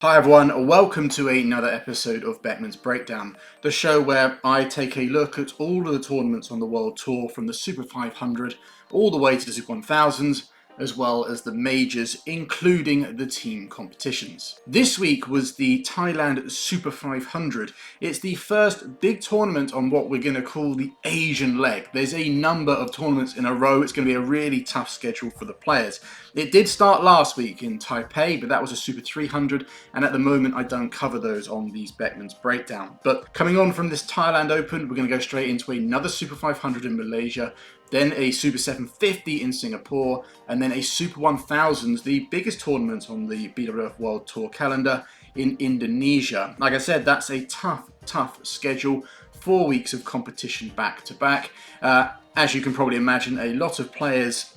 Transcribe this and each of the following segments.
Hi everyone, welcome to another episode of Beckman's Breakdown, the show where I take a look at all of the tournaments on the World Tour from the Super 500 all the way to the Super 1000s, as well as the majors, including the team competitions. This week was the Thailand Super 500. It's the first big tournament on what we're going to call the Asian leg. There's a number of tournaments in a row. It's going to be a really tough schedule for the players. It did start last week in Taipei, but that was a Super 300, and at the moment I don't cover those on these Beckman's Breakdown. But coming on from this Thailand Open, we're going to go straight into another Super 500 in Malaysia, then a Super 750 in Singapore, and then a Super 1000, the biggest tournament on the BWF World Tour calendar, in Indonesia. Like I said, that's a tough schedule. 4 weeks of competition back to back. As you can probably imagine, a lot of players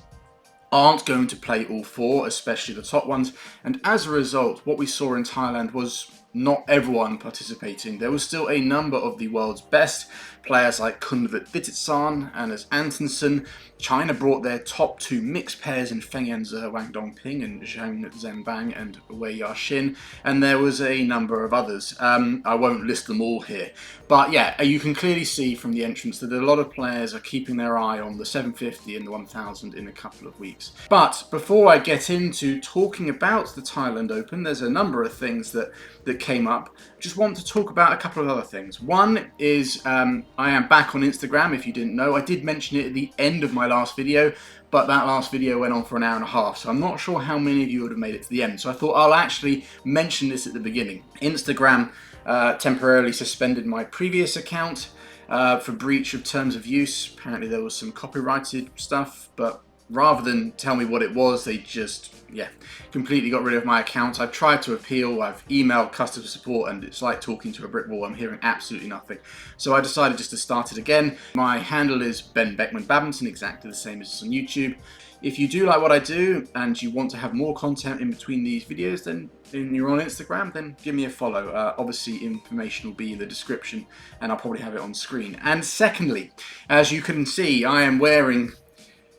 aren't going to play all four, especially the top ones, and as a result, what we saw in Thailand was not everyone participating. There was still a number of the world's best players like Kunlavut, Vitidsarn, and as Antonsen. China brought their top two mixed pairs in Feng, Yanzhe, Huang, Dongping, and Jeong and Wei Yaxin, and there was a number of others. I won't list them all here, but yeah, you can clearly see from the entrance that a lot of players are keeping their eye on the 750 and the 1000 in a couple of weeks. But before I get into talking about the Thailand Open, there's a number of things that came up. Just want to talk about a couple of other things. One is I am back on Instagram, if you didn't know. I did mention it at the end of my last video, but that last video went on for an hour and a half, so I'm not sure how many of you would have made it to the end. So I thought I'll actually mention this at the beginning. Instagram temporarily suspended my previous account for breach of terms of use. Apparently there was some copyrighted stuff, but rather than tell me what it was, they just, completely got rid of my account. I've tried to appeal, I've emailed customer support, and it's like talking to a brick wall. I'm hearing absolutely nothing. So I decided just to start it again. My handle is Ben Beckman Badminton, exactly the same as on YouTube. If you do like what I do and you want to have more content in between these videos, then you're on Instagram, then give me a follow. Obviously, information will be in the description, and I'll probably have it on screen. And secondly, as you can see, I am wearing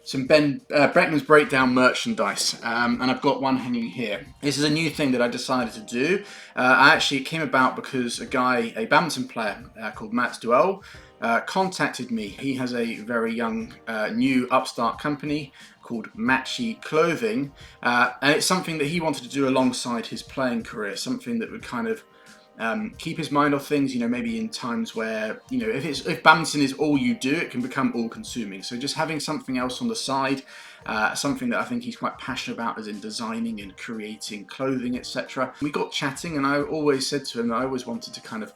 some Beckman's Breakdown merchandise, and I've got one hanging here. This is a new thing that I decided to do. Actually, it came about because a badminton player called Mats Duell, contacted me. He has a very young, new upstart company called Matchy Clothing, and it's something that he wanted to do alongside his playing career, something that would kind of keep his mind off things, maybe in times where, if badminton is all you do, it can become all-consuming. So just having something else on the side, something that I think he's quite passionate about, as in designing and creating clothing, etc. We got chatting, and I always said to him that I always wanted to kind of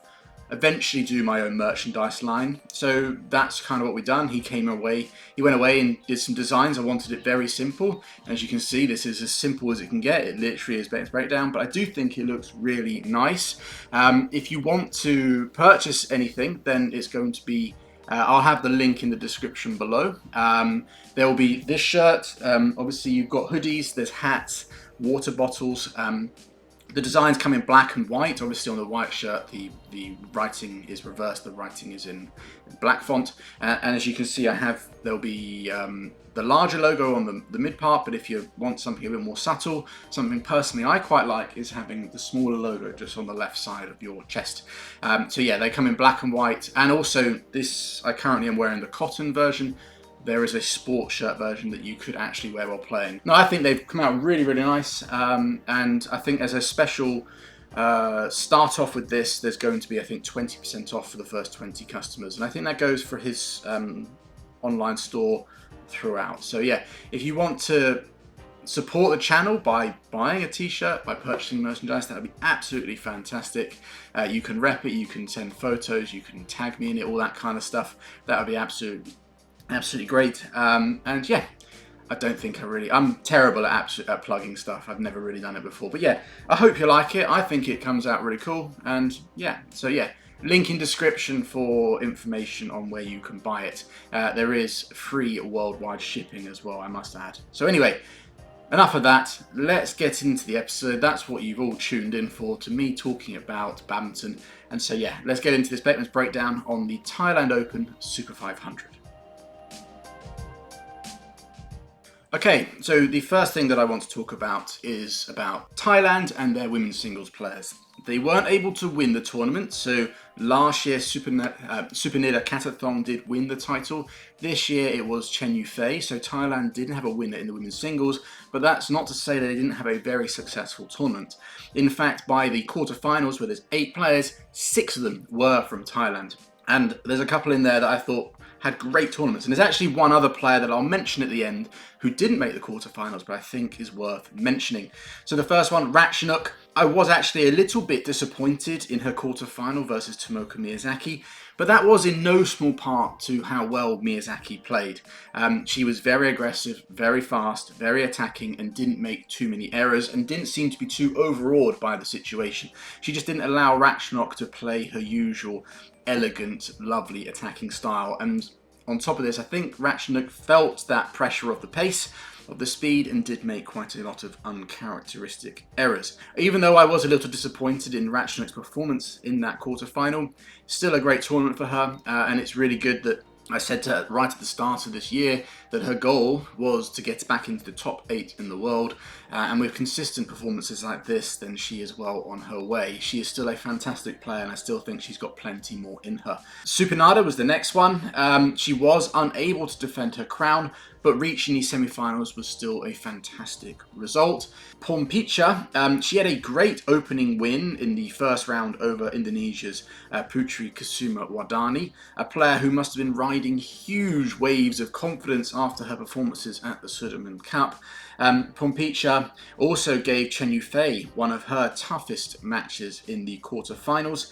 eventually do my own merchandise line. So that's kind of what we've done. He went away and did some designs. I wanted it very simple. As you can see, this is as simple as it can get. It literally is Beckman's Breakdown, but I do think it looks really nice. If you want to purchase anything, then it's going to be, I'll have the link in the description below. There will be this shirt. Obviously you've got hoodies, there's hats, water bottles. The designs come in black and white. Obviously on the white shirt the writing is reversed, the writing is in black font, and as you can see there'll be the larger logo on the mid part, but if you want something a bit more subtle, something personally I quite like is having the smaller logo just on the left side of your chest. So yeah, they come in black and white, and also this, I currently am wearing the cotton version. There is a sport shirt version that you could actually wear while playing. Now, I think they've come out really, really nice, and I think as a special start off with this, there's going to be, I think, 20% off for the first 20 customers, and I think that goes for his online store throughout. So yeah, if you want to support the channel by buying a t-shirt, by purchasing merchandise, that would be absolutely fantastic. You can rep it, you can send photos, you can tag me in it, all that kind of stuff. That would be absolutely great. And yeah, I don't think I'm terrible at plugging stuff. I've never really done it before, but yeah, I hope you like it. I think it comes out really cool, and yeah, so yeah, link in description for information on where you can buy it. There is free worldwide shipping as well, I must add. So anyway, enough of that, let's get into the episode. That's what you've all tuned in for, to me talking about badminton. And so yeah, let's get into this Beckman's Breakdown on the Thailand Open Super 500. Okay, so the first thing that I want to talk about is about Thailand and their women's singles players. They weren't able to win the tournament, so last year Supernida Katathong did win the title. This year it was Chen Yufei, so Thailand didn't have a winner in the women's singles, but that's not to say that they didn't have a very successful tournament. In fact, by the quarterfinals, where there's 8 players, 6 of them were from Thailand. And there's a couple in there that I thought had great tournaments. And there's actually one other player that I'll mention at the end who didn't make the quarterfinals, but I think is worth mentioning. So the first one, Ratchanok. I was actually a little bit disappointed in her quarterfinal versus Tomoka Miyazaki, but that was in no small part to how well Miyazaki played. She was very aggressive, very fast, very attacking, and didn't make too many errors, and didn't seem to be too overawed by the situation. She just didn't allow Ratchanok to play her usual elegant, lovely attacking style. And on top of this, I think Ratchanok felt that pressure of the pace, of the speed, and did make quite a lot of uncharacteristic errors. Even though I was a little disappointed in Ratchanok's performance in that quarterfinal, still a great tournament for her, and it's really good that I said to her right at the start of this year that her goal was to get back into the top 8 in the world, and with consistent performances like this, then she is well on her way. She is still a fantastic player, and I still think she's got plenty more in her. Supernada was the next one. She was unable to defend her crown, but reaching the semi-finals was still a fantastic result. Pornpawee, she had a great opening win in the first round over Indonesia's Putri Kusuma Wardani, a player who must have been riding huge waves of confidence after her performances at the Sudirman Cup. Pornpawee also gave Chen Yufei one of her toughest matches in the quarterfinals.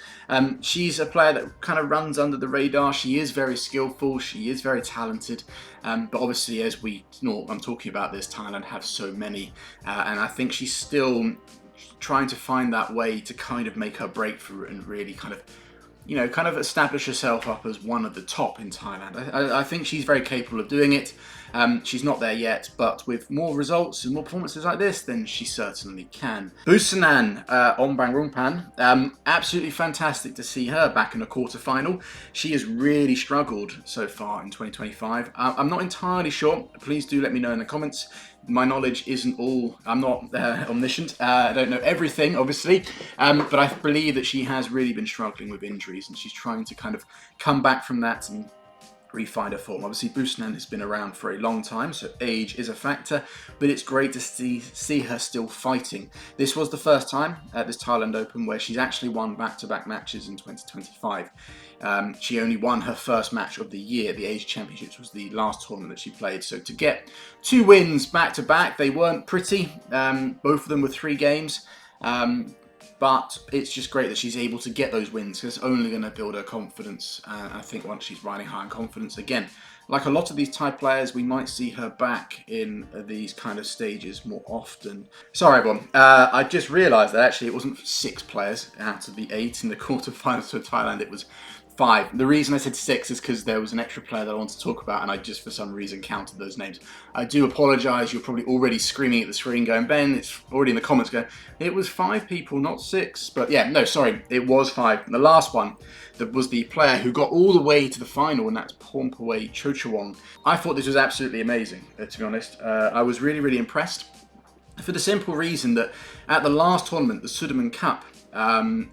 She's a player that kind of runs under the radar. She is very skillful, she is very talented, but obviously, as I'm talking about this, Thailand have so many, and I think she's still trying to find that way to kind of make her breakthrough and really kind of establish herself up as one of the top in Thailand. I think she's very capable of doing it. She's not there yet, but with more results and more performances like this, then she certainly can. Busanan Ombangrungpan, absolutely fantastic to see her back in the quarterfinal. She has really struggled so far in 2025. I'm not entirely sure. Please do let me know in the comments. My knowledge isn't all, I'm not omniscient, I don't know everything, obviously, but I believe that she has really been struggling with injuries, and she's trying to kind of come back from that and re-find her form. Obviously, Busanan has been around for a long time, so age is a factor, but it's great to see her still fighting. This was the first time at this Thailand Open where she's actually won back-to-back matches in 2025. She only won her first match of the year. The Age Championships was the last tournament that she played. So to get 2 wins back-to-back, they weren't pretty. Both of them were 3 games. But it's just great that she's able to get those wins, because it's only going to build her confidence. I think once she's riding high in confidence again, like a lot of these Thai players, we might see her back in these kind of stages more often. Sorry everyone, I just realised that actually it wasn't 6 players out of the 8 in the quarterfinals for Thailand, it was 5. The reason I said 6 is because there was an extra player that I wanted to talk about, and I just for some reason counted those names. I do apologise, you're probably already screaming at the screen going, Ben, it's already in the comments going, it was 5 people, not 6. But yeah, no, sorry, it was 5. And the last one, that was the player who got all the way to the final, and that's Pornpawee Chochuwong. I thought this was absolutely amazing, to be honest. I was really, really impressed, for the simple reason that at the last tournament, the Sudirman Cup,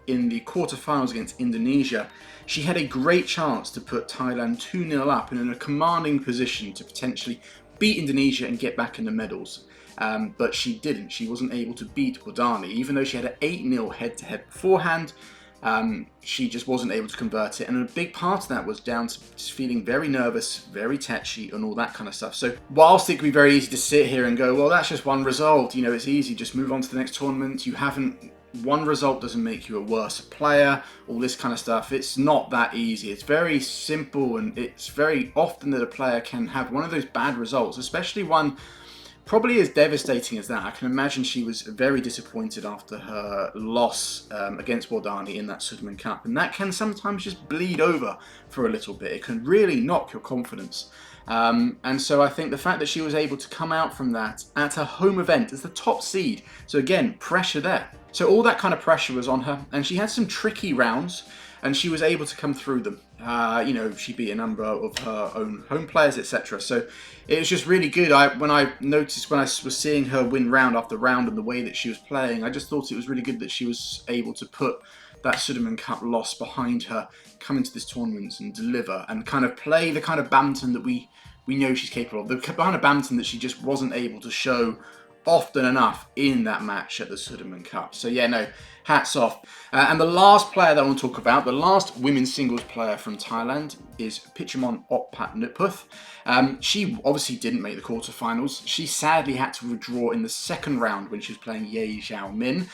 in the quarterfinals against Indonesia, she had a great chance to put Thailand 2-0 up and in a commanding position to potentially beat Indonesia and get back in the medals. But she didn't. She wasn't able to beat Wardani, even though she had an 8-0 head-to-head beforehand. She just wasn't able to convert it, and a big part of that was down to just feeling very nervous, very tetchy, and all that kind of stuff. So whilst it can be very easy to sit here and go, well, that's just one result, you know, it's easy, just move on to the next tournament, one result doesn't make you a worse player, all this kind of stuff. It's not that easy. It's very simple, and it's very often that a player can have one of those bad results, especially one probably as devastating as that. I can imagine she was very disappointed after her loss against Wardani in that Sudirman Cup, and that can sometimes just bleed over for a little bit. It can really knock your confidence. And so I think the fact that she was able to come out from that at her home event as the top seed, so again, pressure there. So all that kind of pressure was on her, and she had some tricky rounds. and she was able to come through them. You know, she beat a number of her own home players, etc. So it was just really good. When I was seeing her win round after round and the way that she was playing, I just thought it was really good that she was able to put that Sudirman Cup loss behind her, come into this tournament and deliver and kind of play the kind of badminton that we know she's capable of. The kind of badminton that she just wasn't able to show often enough in that match at the Sudirman Cup. So yeah, no, hats off. And the last player that I want to talk about, the last women's singles player from Thailand, is Pitchamon Opatnitputh. She obviously didn't make the quarterfinals. She sadly had to withdraw in the second round when she was playing Ye Xiaomin.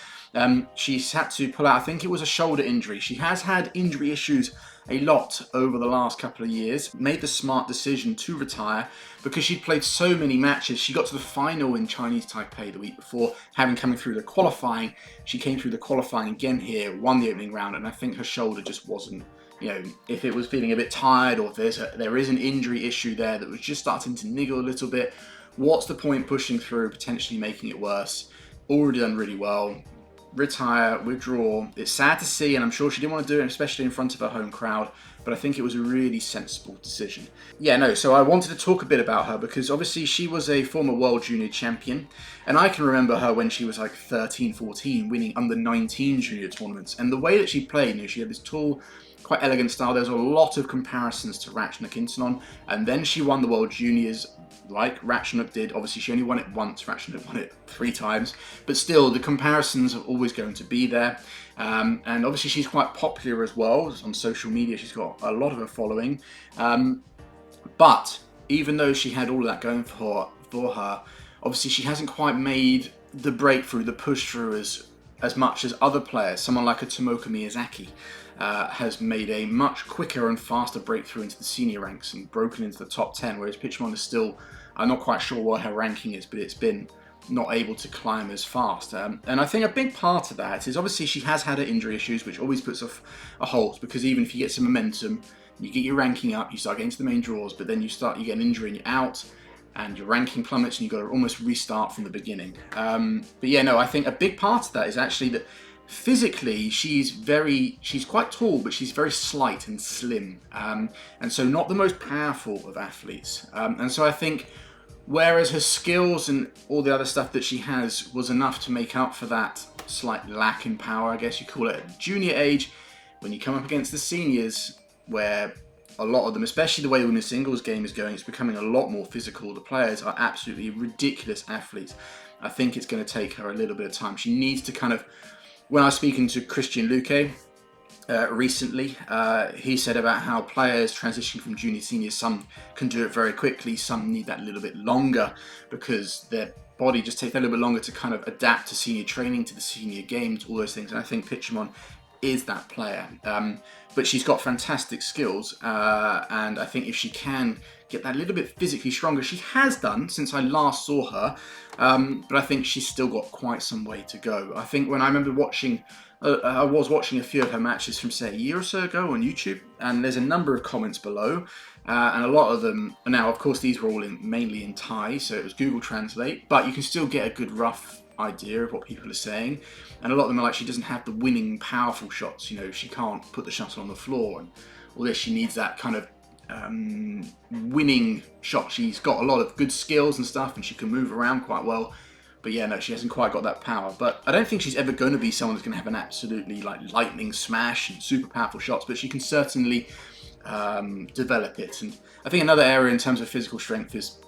She's had to pull out, I think it was a shoulder injury. She has had injury issues a lot over the last couple of years. Made the smart decision to retire because she'd played so many matches. She got to the final in Chinese Taipei the week before, having coming through the qualifying. She came through the qualifying again here, won the opening round, and I think her shoulder just wasn't, you know, if it was feeling a bit tired or if there is an injury issue there that was just starting to niggle a little bit, what's the point pushing through, potentially making it worse? Already done really well. Retire, withdraw. It's sad to see, and I'm sure she didn't want to do it, especially in front of her home crowd, but I think it was a really sensible decision. Yeah, no, so I wanted to talk a bit about her because obviously she was a former world junior champion, and I can remember her when she was like 13, 14, winning under 19 junior tournaments, and the way that she played, you know, she had this tall, quite elegant style. There's a lot of comparisons to Ratchanok, and then she won the world juniors like Ratchanok did. Obviously, she only won it once. Ratchanok won it 3 times. But still, the comparisons are always going to be there. And obviously, she's quite popular as well. On social media, she's got a lot of a following. But even though she had all of that going for her, obviously, she hasn't quite made the breakthrough, the push through as much as other players. Someone like a Tomoka Miyazaki has made a much quicker and faster breakthrough into the senior ranks and broken into the top 10, whereas Pitchamon is still, I'm not quite sure what her ranking is, but it's been not able to climb as fast. And I think a big part of that is obviously she has had her injury issues, which always puts off a halt, because even if you get some momentum, you get your ranking up, you start getting to the main draws, but then you get an injury and you're out, and your ranking plummets and you've got to almost restart from the beginning. But yeah, no, I think a big part of that is actually that physically she's quite tall, but she's very slight and slim, and so not the most powerful of athletes. And so I think whereas her skills and all the other stuff that she has was enough to make up for that slight lack in power, I guess you call it, at junior age, when you come up against the seniors, where a lot of them, especially the way the women's singles game is going, it's becoming a lot more physical. The players are absolutely ridiculous athletes. I think it's going to take her a little bit of time. She needs to kind of, when I was speaking to Christian Luque recently, he said about how players transition from junior to senior, some can do it very quickly, some need that little bit longer because their body just takes a little bit longer to kind of adapt to senior training, to the senior game, to all those things. And I think Pitchamon is that player. But she's got fantastic skills, and I think if she can get that little bit physically stronger, she has done since I last saw her, but I think she's still got quite some way to go. I think when I remember watching, I was watching a few of her matches from, say, a year or so ago on YouTube, and there's a number of comments below, and a lot of them, now of course these were all mainly in Thai, so it was Google Translate, but you can still get a good rough idea of what people are saying, and a lot of them are like, she doesn't have the winning powerful shots, you know, she can't put the shuttle on the floor, and all this, she needs that kind of winning shot. She's got a lot of good skills and stuff, and she can move around quite well, but yeah, no, she hasn't quite got that power. But I don't think she's ever going to be someone that's going to have an absolutely like lightning smash and super powerful shots, but she can certainly develop it. And I think another area in terms of physical strength is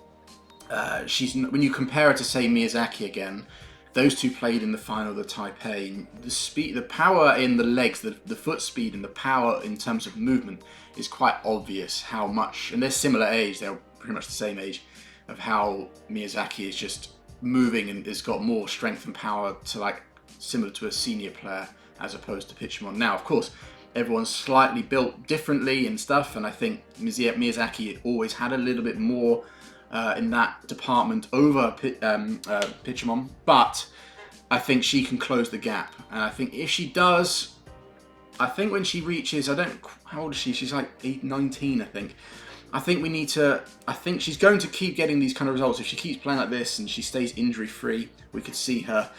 when you compare her to, say, Miyazaki again, those two played in the final of the Taipei. The speed, the power in the legs, the foot speed, and the power in terms of movement is quite obvious how much, and they're similar age, they're pretty much the same age, of how Miyazaki is just moving and has got more strength and power to, like, similar to a senior player as opposed to Pitchamon. Now, of course, everyone's slightly built differently and stuff, and I think Miyazaki always had a little bit more in that department over Pitchamon, but I think she can close the gap, and I think if she does, I think when she reaches, how old is she? She's like 19, I think. I think she's going to keep getting these kind of results. If she keeps playing like this and she stays injury free, we could see her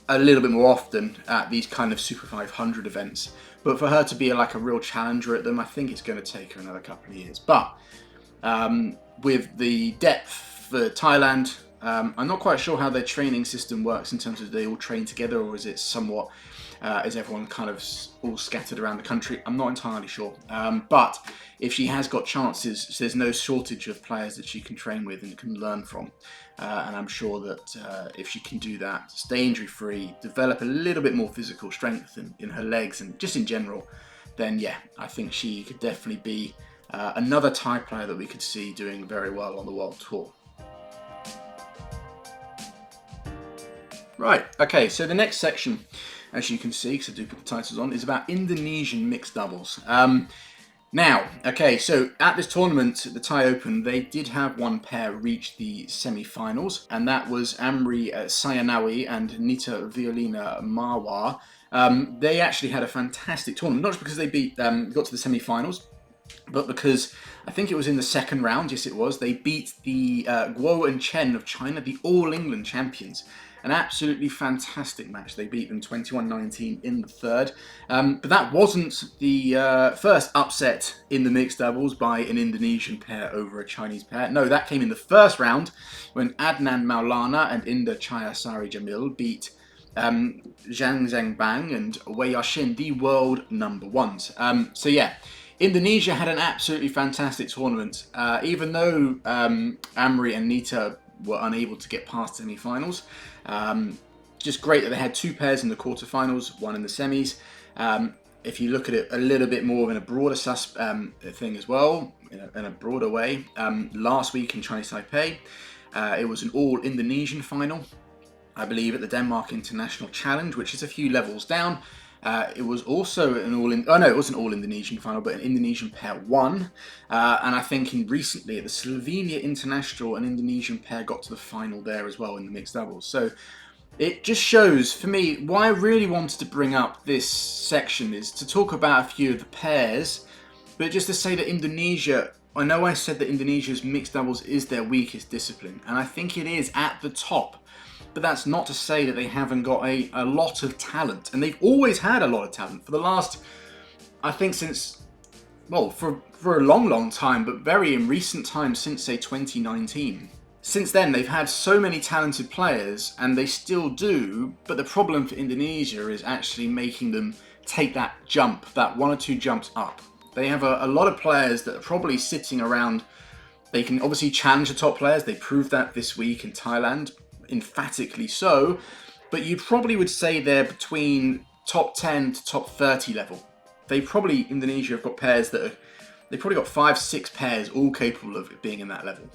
a little bit more often at these kind of Super 500 events. But for her to be like a real challenger at them, I think it's going to take her another couple of years. But with the depth for Thailand, I'm not quite sure how their training system works in terms of they all train together, or is it somewhat, is everyone kind of all scattered around the country? I'm not entirely sure. But if she has got chances, there's no shortage of players that she can train with and can learn from. And I'm sure that if she can do that, stay injury free, develop a little bit more physical strength in her legs and just in general, then yeah, I think she could definitely be another Thai player that we could see doing very well on the World Tour. Right, okay, so the next section, as you can see, because I do put the titles on, is about Indonesian mixed doubles. Now, okay, so at this tournament, the Thai Open, they did have one pair reach the semi-finals, and that was Amri Sayanawi and Nita Violina Marwa. They actually had a fantastic tournament, not just because they got to the semi-finals, but because I think it was in the second round, yes it was, they beat the Guo and Chen of China, the All England champions. An absolutely fantastic match. They beat them 21-19 in the third. But that wasn't the first upset in the mixed doubles by an Indonesian pair over a Chinese pair. No, that came in the first round when Adnan Maulana and Indah Chayasari Jamil beat Zhang Zhengbang and Wei Yashin, the world number ones. So yeah, Indonesia had an absolutely fantastic tournament. Even though Amri and Nita were unable to get past semi-finals. Just great that they had two pairs in the quarterfinals, one in the semis. If you look at it a little bit more in a broader thing as well, in a broader way, last week in Chinese Taipei, it was an all-Indonesian final, I believe, at the Denmark International Challenge, which is a few levels down. It was also an it wasn't all Indonesian final, but an Indonesian pair won. And I think recently at the Slovenia International, an Indonesian pair got to the final there as well in the mixed doubles. So it just shows, for me, why I really wanted to bring up this section is to talk about a few of the pairs, but just to say that Indonesia, I know I said that Indonesia's mixed doubles is their weakest discipline, and I think it is at the top. But that's not to say that they haven't got a lot of talent. And they've always had a lot of talent for the last, I think since, well, for a long, long time, but very in recent times since, say, 2019. Since then, they've had so many talented players, and they still do, but the problem for Indonesia is actually making them take that jump, that one or two jumps up. They have a lot of players that are probably sitting around. They can obviously challenge the top players. They proved that this week in Thailand. Emphatically so, but you probably would say they're between top 10 to top 30 level. Indonesia have got pairs they've probably got 5-6 pairs all capable of being in that level.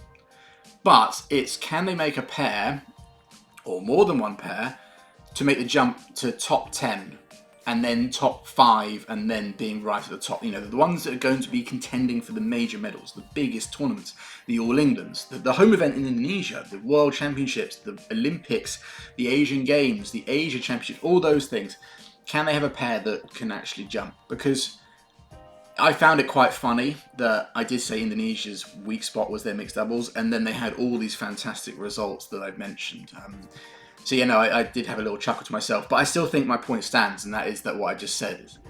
But it's, can they make a pair, or more than one pair, to make the jump to top 10, and then top 5, and then being right at the top. You know, the ones that are going to be contending for the major medals, the biggest tournaments, the All Englands, the home event in Indonesia, the World Championships, the Olympics, the Asian Games, the Asia Championships, all those things. Can they have a pair that can actually jump? Because I found it quite funny that I did say Indonesia's weak spot was their mixed doubles, and then they had all these fantastic results that I've mentioned. So yeah, no, I did have a little chuckle to myself, but I still think my point stands, and that is that what I just said is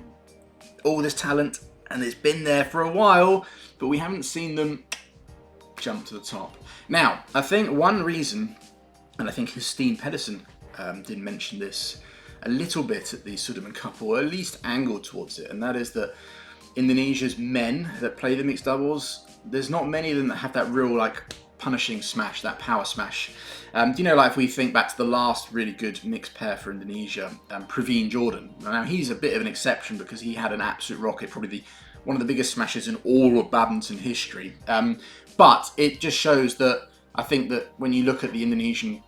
all this talent, and it's been there for a while, but we haven't seen them jump to the top. Now, I think one reason, and I think Christine Pedersen did mention this a little bit at the Sudirman Cup, or at least angled towards it, and that is that Indonesia's men that play the mixed doubles, there's not many of them that have that real, like, punishing smash, that power smash. Do you know, like, if we think back to the last really good mixed pair for Indonesia, Praveen Jordan. Now, he's a bit of an exception because he had an absolute rocket, probably one of the biggest smashes in all of badminton history. But it just shows that, I think that when you look at the Indonesian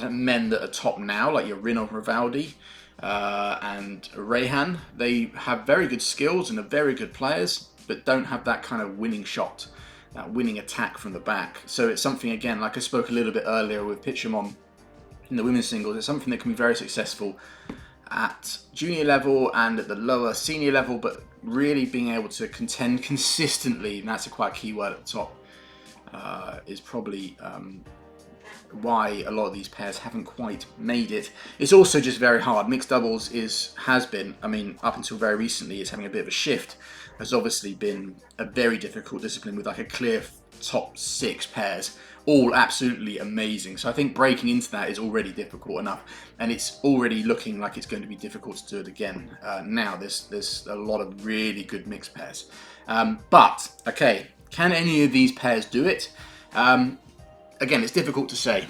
men that are top now, like your Rino Rivaldi and Rehan, they have very good skills and are very good players, but don't have that kind of winning shot, that winning attack from the back. So it's something, again, like I spoke a little bit earlier with Pitchamon in the women's singles, it's something that can be very successful at junior level and at the lower senior level, but really being able to contend consistently, and that's a quite key word at the top, is probably why a lot of these pairs haven't quite made it. It's also just very hard. Mixed doubles has been, I mean, up until very recently, it's having a bit of a shift. Has obviously been a very difficult discipline with like a clear top 6 pairs, all absolutely amazing. So I think breaking into that is already difficult enough, and it's already looking like it's going to be difficult to do it again. Now there's a lot of really good mixed pairs. But, okay, can any of these pairs do it? Again, it's difficult to say.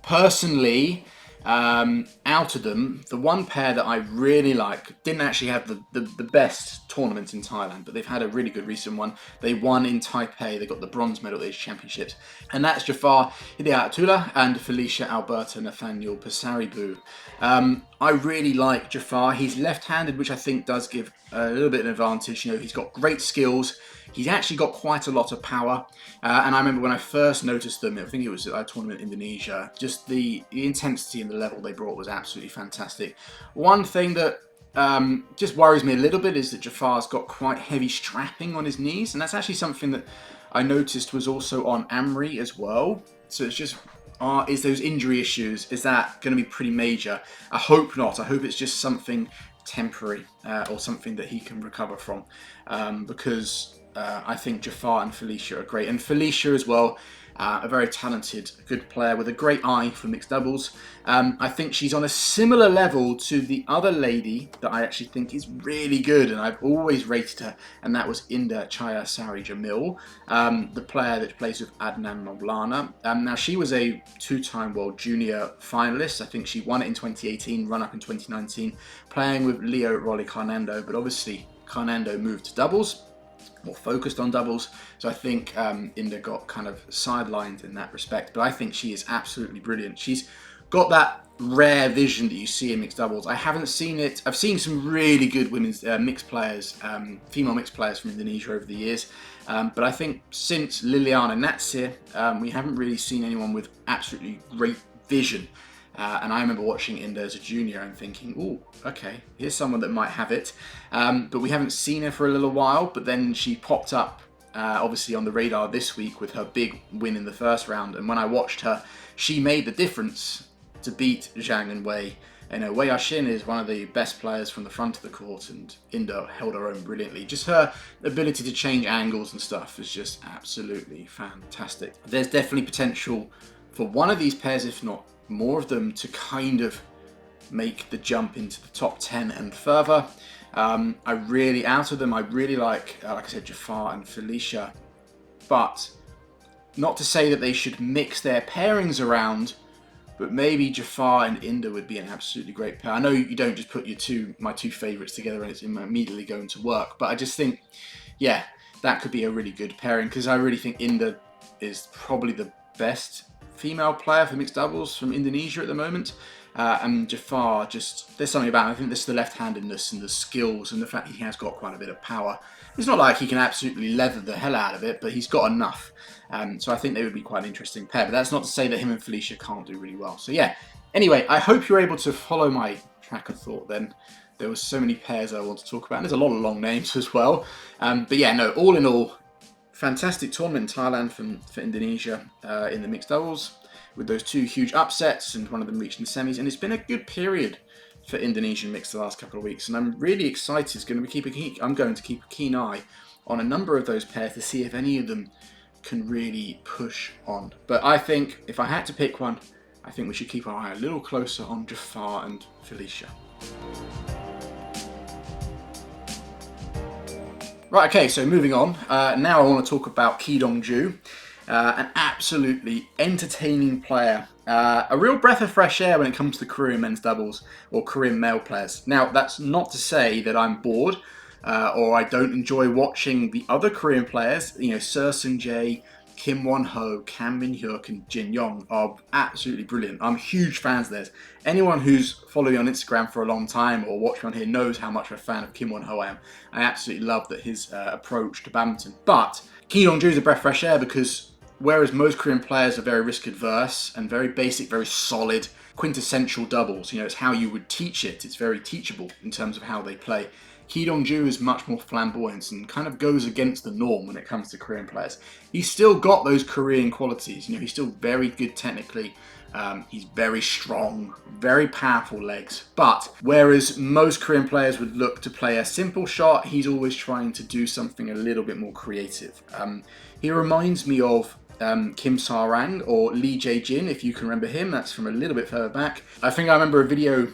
Personally, out of them, the one pair that I really like didn't actually have the best tournament in Thailand, but they've had a really good recent one. They won in Taipei. They got the bronze medal at the Asian Championships, and that's Jafar Hidayatullah and Felicia Alberta Nathaniel Pasaribu. I really like Jafar. He's left-handed, which I think does give a little bit of an advantage. You know, he's got great skills. He's actually got quite a lot of power, and I remember when I first noticed them, I think it was at a tournament in Indonesia, just the intensity and the level they brought was absolutely fantastic. One thing that just worries me a little bit is that Jafar's got quite heavy strapping on his knees, and that's actually something that I noticed was also on Amri as well. So it's just, is those injury issues, is that going to be pretty major? I hope not. I hope it's just something temporary or something that he can recover from, because I think Jafar and Felicia are great. And Felicia as well, a very talented, good player with a great eye for mixed doubles. I think she's on a similar level to the other lady that I actually think is really good, and I've always rated her, and that was Inda Chaya Sari Jamil, the player that plays with Adnan Maulana. Now, she was a 2-time World Junior finalist. I think she won it in 2018, run-up in 2019, playing with Leo Rolly Carnando, but obviously Carnando moved to doubles, more focused on doubles, so I think Inda got kind of sidelined in that respect, but I think she is absolutely brilliant. She's got that rare vision that you see in mixed doubles. I haven't seen it. I've seen some really good women's mixed players, female mixed players from Indonesia over the years, but I think since Liliana Natsir, we haven't really seen anyone with absolutely great vision. And I remember watching Inda as a junior and thinking, oh, okay, here's someone that might have it. But we haven't seen her for a little while, but then she popped up, obviously, on the radar this week with her big win in the first round. And when I watched her, she made the difference to beat Zhang and Wei. You know, Wei Yaxin is one of the best players from the front of the court, and Inda held her own brilliantly. Just her ability to change angles and stuff is just absolutely fantastic. There's definitely potential for one of these pairs, if not more of them, to kind of make the jump into the top 10 and further. Out of them, I really like I said, Jafar and Felicia, but not to say that they should mix their pairings around, but maybe Jafar and Inda would be an absolutely great pair. I know you don't just put my two favourites together and it's immediately going to work, but I just think, yeah, that could be a really good pairing, because I really think Inda is probably the best female player for mixed doubles from Indonesia at the moment, and Jafar, just there's something about him. I think this is the left-handedness and the skills and the fact he has got quite a bit of power. It's not like he can absolutely leather the hell out of it, but he's got enough, so I think they would be quite an interesting pair. But that's not to say that him and Felicia can't do really well. So yeah, anyway, I hope you're able to follow my track of thought then. There was so many pairs I want to talk about, and there's a lot of long names as well, but yeah, no, all in all, fantastic tournament in Thailand for Indonesia in the mixed doubles, with those 2 huge upsets and one of them reaching the semis. And it's been a good period for Indonesian mixed the last couple of weeks, and I'm really excited. I'm going to keep a keen eye on a number of those pairs to see if any of them can really push on. But I think if I had to pick one, I think we should keep our eye a little closer on Jafar and Felicia. Right, okay, so moving on. Now I want to talk about Ng Tze Yong, an absolutely entertaining player. A real breath of fresh air when it comes to Korean men's doubles or Korean male players. Now, that's not to say that I'm bored or I don't enjoy watching the other Korean players. You know, Seo Seung-jae, Kim Won-ho, Kang Min-hyuk and Jin Young are absolutely brilliant. I'm huge fans of theirs. Anyone who's followed me on Instagram for a long time or watched me on here knows how much of a fan of Kim Won-ho I am. I absolutely love his approach to badminton. But Ng Tze Yong is a breath of fresh air, because whereas most Korean players are very risk adverse and very basic, very solid, quintessential doubles. You know, it's how you would teach it. It's very teachable in terms of how they play. Kean Yew is much more flamboyant and kind of goes against the norm when it comes to Korean players. He's still got those Korean qualities. You know, he's still very good technically. He's very strong, very powerful legs. But whereas most Korean players would look to play a simple shot, he's always trying to do something a little bit more creative. He reminds me of Kim Sa-rang or Lee Jae-jin, if you can remember him. That's from a little bit further back. I think I remember a video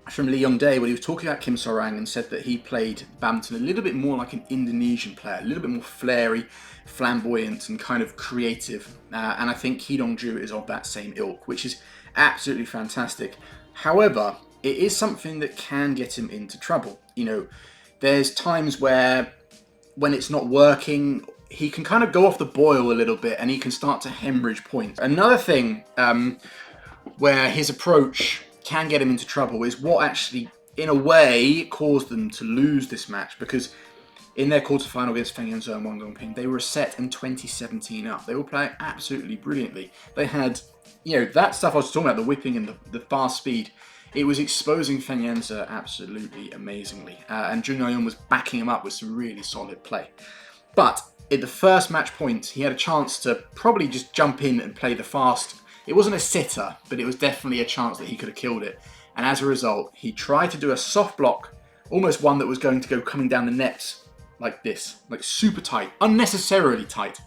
from Lee Yong-dae where he was talking about Kim Sa-rang and said that he played badminton a little bit more like an Indonesian player, a little bit more flary, flamboyant and kind of creative. And I think Kean Yew is of that same ilk, which is absolutely fantastic. However, it is something that can get him into trouble. You know, there's times where when it's not working, he can kind of go off the boil a little bit and he can start to hemorrhage points. Another thing where his approach can get him into trouble is what actually, in a way, caused them to lose this match, because in their quarterfinal against Feng and Dongping, they were a set and 20-17 up. They were playing absolutely brilliantly. They had, you know, that stuff I was talking about, the whipping and the fast speed. It was exposing Feng Yanzhe absolutely amazingly. And Ng Tze Yong was backing him up with some really solid play. But at the first match point, he had a chance to probably just jump in and play the fast. It wasn't a sitter, but it was definitely a chance that he could have killed it. And as a result, he tried to do a soft block, almost one that was going to go coming down the nets like this, like super tight, unnecessarily tight.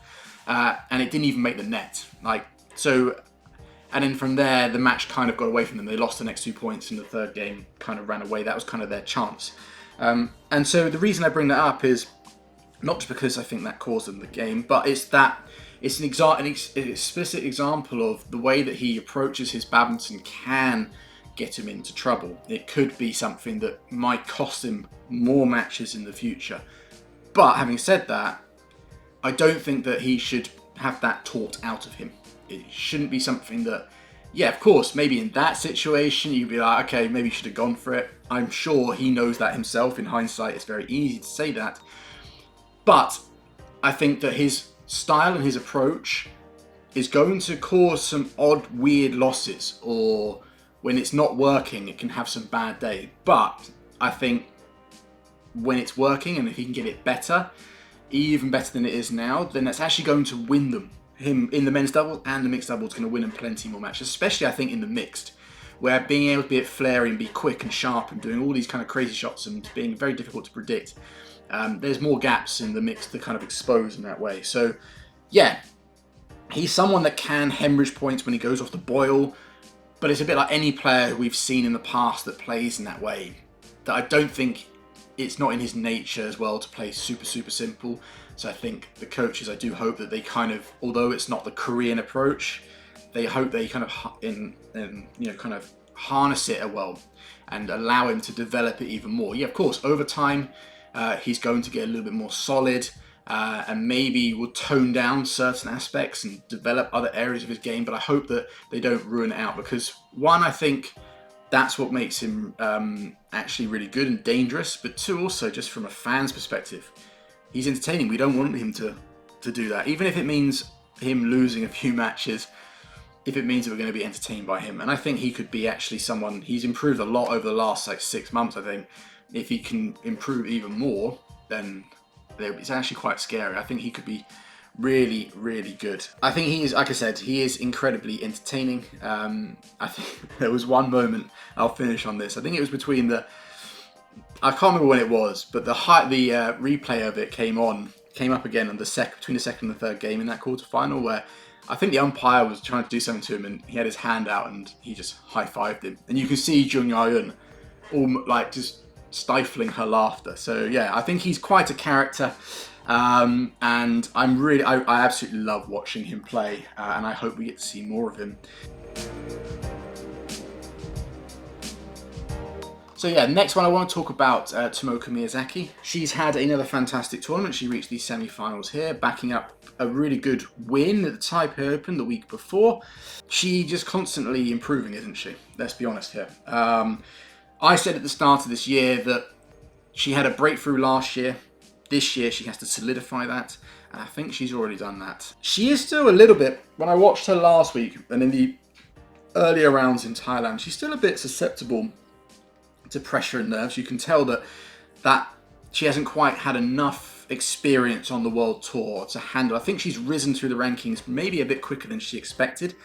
And it didn't even make the net. And then from there, the match kind of got away from them. They lost the next 2 points in the third game, kind of ran away. That was kind of their chance. And so the reason I bring that up is not just because I think that caused them the game, but it's an explicit example of the way that he approaches his badminton can get him into trouble. It could be something that might cost him more matches in the future. But having said that, I don't think that he should have that taught out of him. It shouldn't be something that, yeah, of course, maybe in that situation you'd be like, okay, maybe you should have gone for it. I'm sure he knows that himself. In hindsight, it's very easy to say that. But I think that his style and his approach is going to cause some odd, weird losses, or when it's not working, it can have some bad day. But I think when it's working, and if he can get it better, even better than it is now, then that's actually going to win them. Him in the men's doubles and the mixed doubles is going to win him plenty more matches, especially I think in the mixed, where being able to be flary and be quick and sharp and doing all these kind of crazy shots and being very difficult to predict. There's more gaps in the mix to kind of expose in that way. So, yeah, he's someone that can hemorrhage points when he goes off the boil, but it's a bit like any player who we've seen in the past that plays in that way. That I don't think it's not in his nature as well to play super, super simple. So I think the coaches, I do hope that they kind of, although it's not the Korean approach, they hope they kind of kind of harness it well and allow him to develop it even more. Yeah, of course, over time, he's going to get a little bit more solid and maybe will tone down certain aspects and develop other areas of his game. But I hope that they don't ruin it out, because one, I think that's what makes him actually really good and dangerous. But two, also just from a fan's perspective, he's entertaining. We don't want him to do that, even if it means him losing a few matches. If it means that we're going to be entertained by him. And I think he could be actually someone, he's improved a lot over the last 6 months, I think. If he can improve even more, then it's actually quite scary. I think he could be really, really good. I think he is, like I said, he is incredibly entertaining. I think there was one moment, I'll finish on this. I think it was between I can't remember when it was, but the replay of it came up again on between the second and the third game in that quarterfinal, where I think the umpire was trying to do something to him and he had his hand out and he just high-fived him. And you can see Jeong Yeon all just stifling her laughter. So yeah, I think he's quite a character. And I absolutely love watching him play, and I hope we get to see more of him. So yeah, next one I want to talk about Tomoka Miyazaki. She's had another fantastic tournament. She reached the semi-finals here, backing up a really good win at the Taipei Open the week before. She just constantly improving, isn't she? Let's be honest here. I said at the start of this year that she had a breakthrough last year. This year she has to solidify that, and I think she's already done that. She is still a little bit, when I watched her last week, and in the earlier rounds in Thailand, she's still a bit susceptible to pressure and nerves. You can tell that she hasn't quite had enough experience on the World Tour to handle. I think she's risen through the rankings maybe a bit quicker than she expected.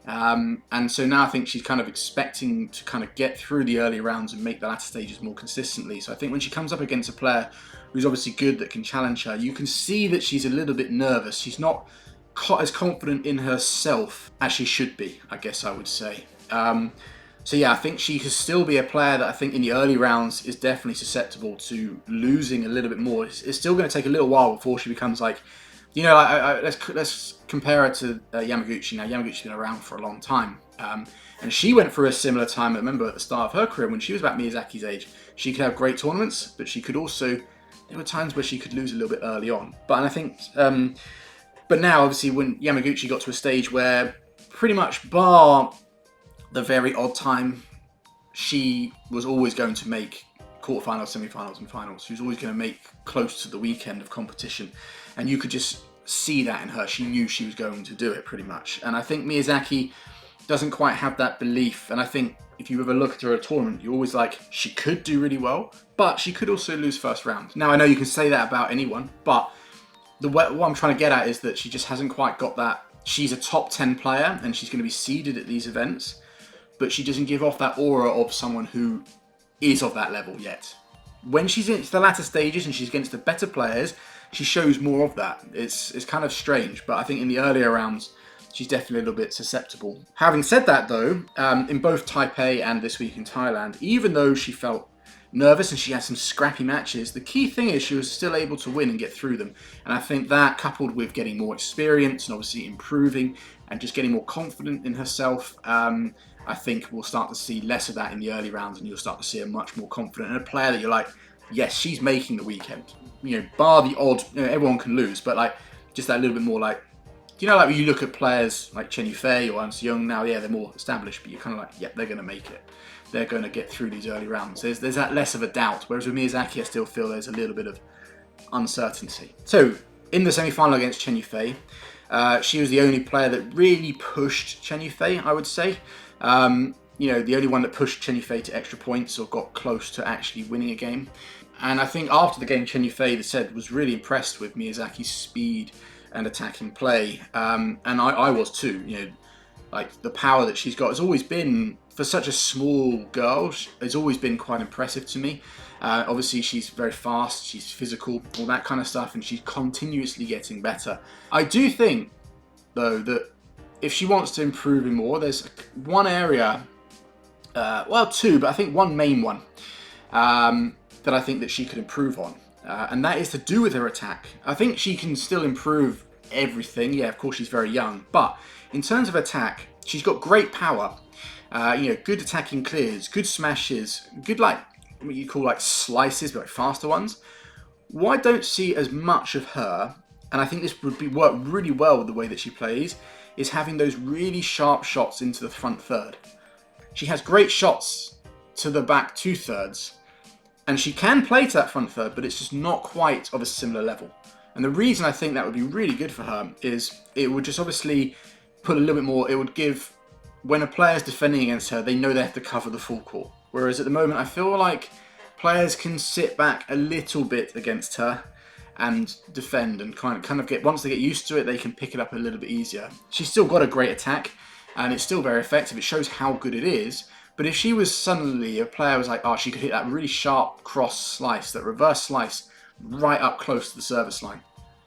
And so now I think she's kind of expecting to kind of get through the early rounds and make the latter stages more consistently. So I think when she comes up against a player who's obviously good that can challenge her, you can see that she's a little bit nervous. She's not as confident in herself as she should be, I guess I would say. So yeah, I think she could still be a player that I think in the early rounds is definitely susceptible to losing a little bit more. It's still going to take a little while before she becomes like, you know, let's compare her to Yamaguchi. Now, Yamaguchi's been around for a long time. And she went through a similar time, I remember at the start of her career, when she was about Miyazaki's age. She could have great tournaments, but she could also, there were times where she could lose a little bit early on. But I think, but now obviously when Yamaguchi got to a stage where pretty much bar the very odd time, she was always going to make quarterfinals, semi-finals and finals. She was always going to make close to the weekend of competition. And you could just see that in her. She knew she was going to do it pretty much. And I think Miyazaki doesn't quite have that belief. And I think if you ever look at her at a tournament, you're always like, she could do really well, but she could also lose first round. Now, I know you can say that about anyone, but what I'm trying to get at is that she just hasn't quite got that. She's a top 10 player and she's going to be seeded at these events, but she doesn't give off that aura of someone who is of that level yet. When she's into the latter stages and she's against the better players, she shows more of that. It's kind of strange, but I think in the earlier rounds, she's definitely a little bit susceptible. Having said that though, in both Taipei and this week in Thailand, even though she felt nervous and she had some scrappy matches, the key thing is she was still able to win and get through them. And I think that, coupled with getting more experience and obviously improving and just getting more confident in herself, I think we'll start to see less of that in the early rounds, and you'll start to see her much more confident and a player that you're like, yes, she's making the weekend. You know, bar the odd, you know, everyone can lose, but like just that little bit more like, you know, like when you look at players like Chen Yufei or Ng Tze Yong now, yeah, they're more established, but you're kind of like, yeah, they're going to make it. They're going to get through these early rounds. There's that less of a doubt, whereas with Miyazaki, I still feel there's a little bit of uncertainty. So, in the semi-final against Chen Yufei, she was the only player that really pushed Chen Yufei, I would say. You know, the only one that pushed Chen Yufei to extra points or got close to actually winning a game. And I think after the game, Chen Yufei, said, was really impressed with Miyazaki's speed and attacking play. And I was too. You know, like the power that she's got has always been, for such a small girl, has always been quite impressive to me. Obviously, she's very fast, she's physical, all that kind of stuff, and she's continuously getting better. I do think, though, that if she wants to improve more, there's one area, well, two, but I think one main one that I think that she could improve on, and that is to do with her attack. I think she can still improve everything. Yeah, of course, she's very young, but in terms of attack, she's got great power. You know, good attacking clears, good smashes, good like what you call like slices, but like faster ones. What I don't see as much of her, and I think this would work really well with the way that she plays, is having those really sharp shots into the front third. She has great shots to the back 2/3, and she can play to that front third, but it's just not quite of a similar level. And the reason I think that would be really good for her is it would just obviously put a little bit more, it would give, when a player's defending against her, they know they have to cover the full court. Whereas at the moment, I feel like players can sit back a little bit against her and defend and kind of get, once they get used to it, they can pick it up a little bit easier. She's still got a great attack and it's still very effective. It shows how good it is. But if she was suddenly, a player was like, oh, she could hit that really sharp cross slice, that reverse slice right up close to the service line.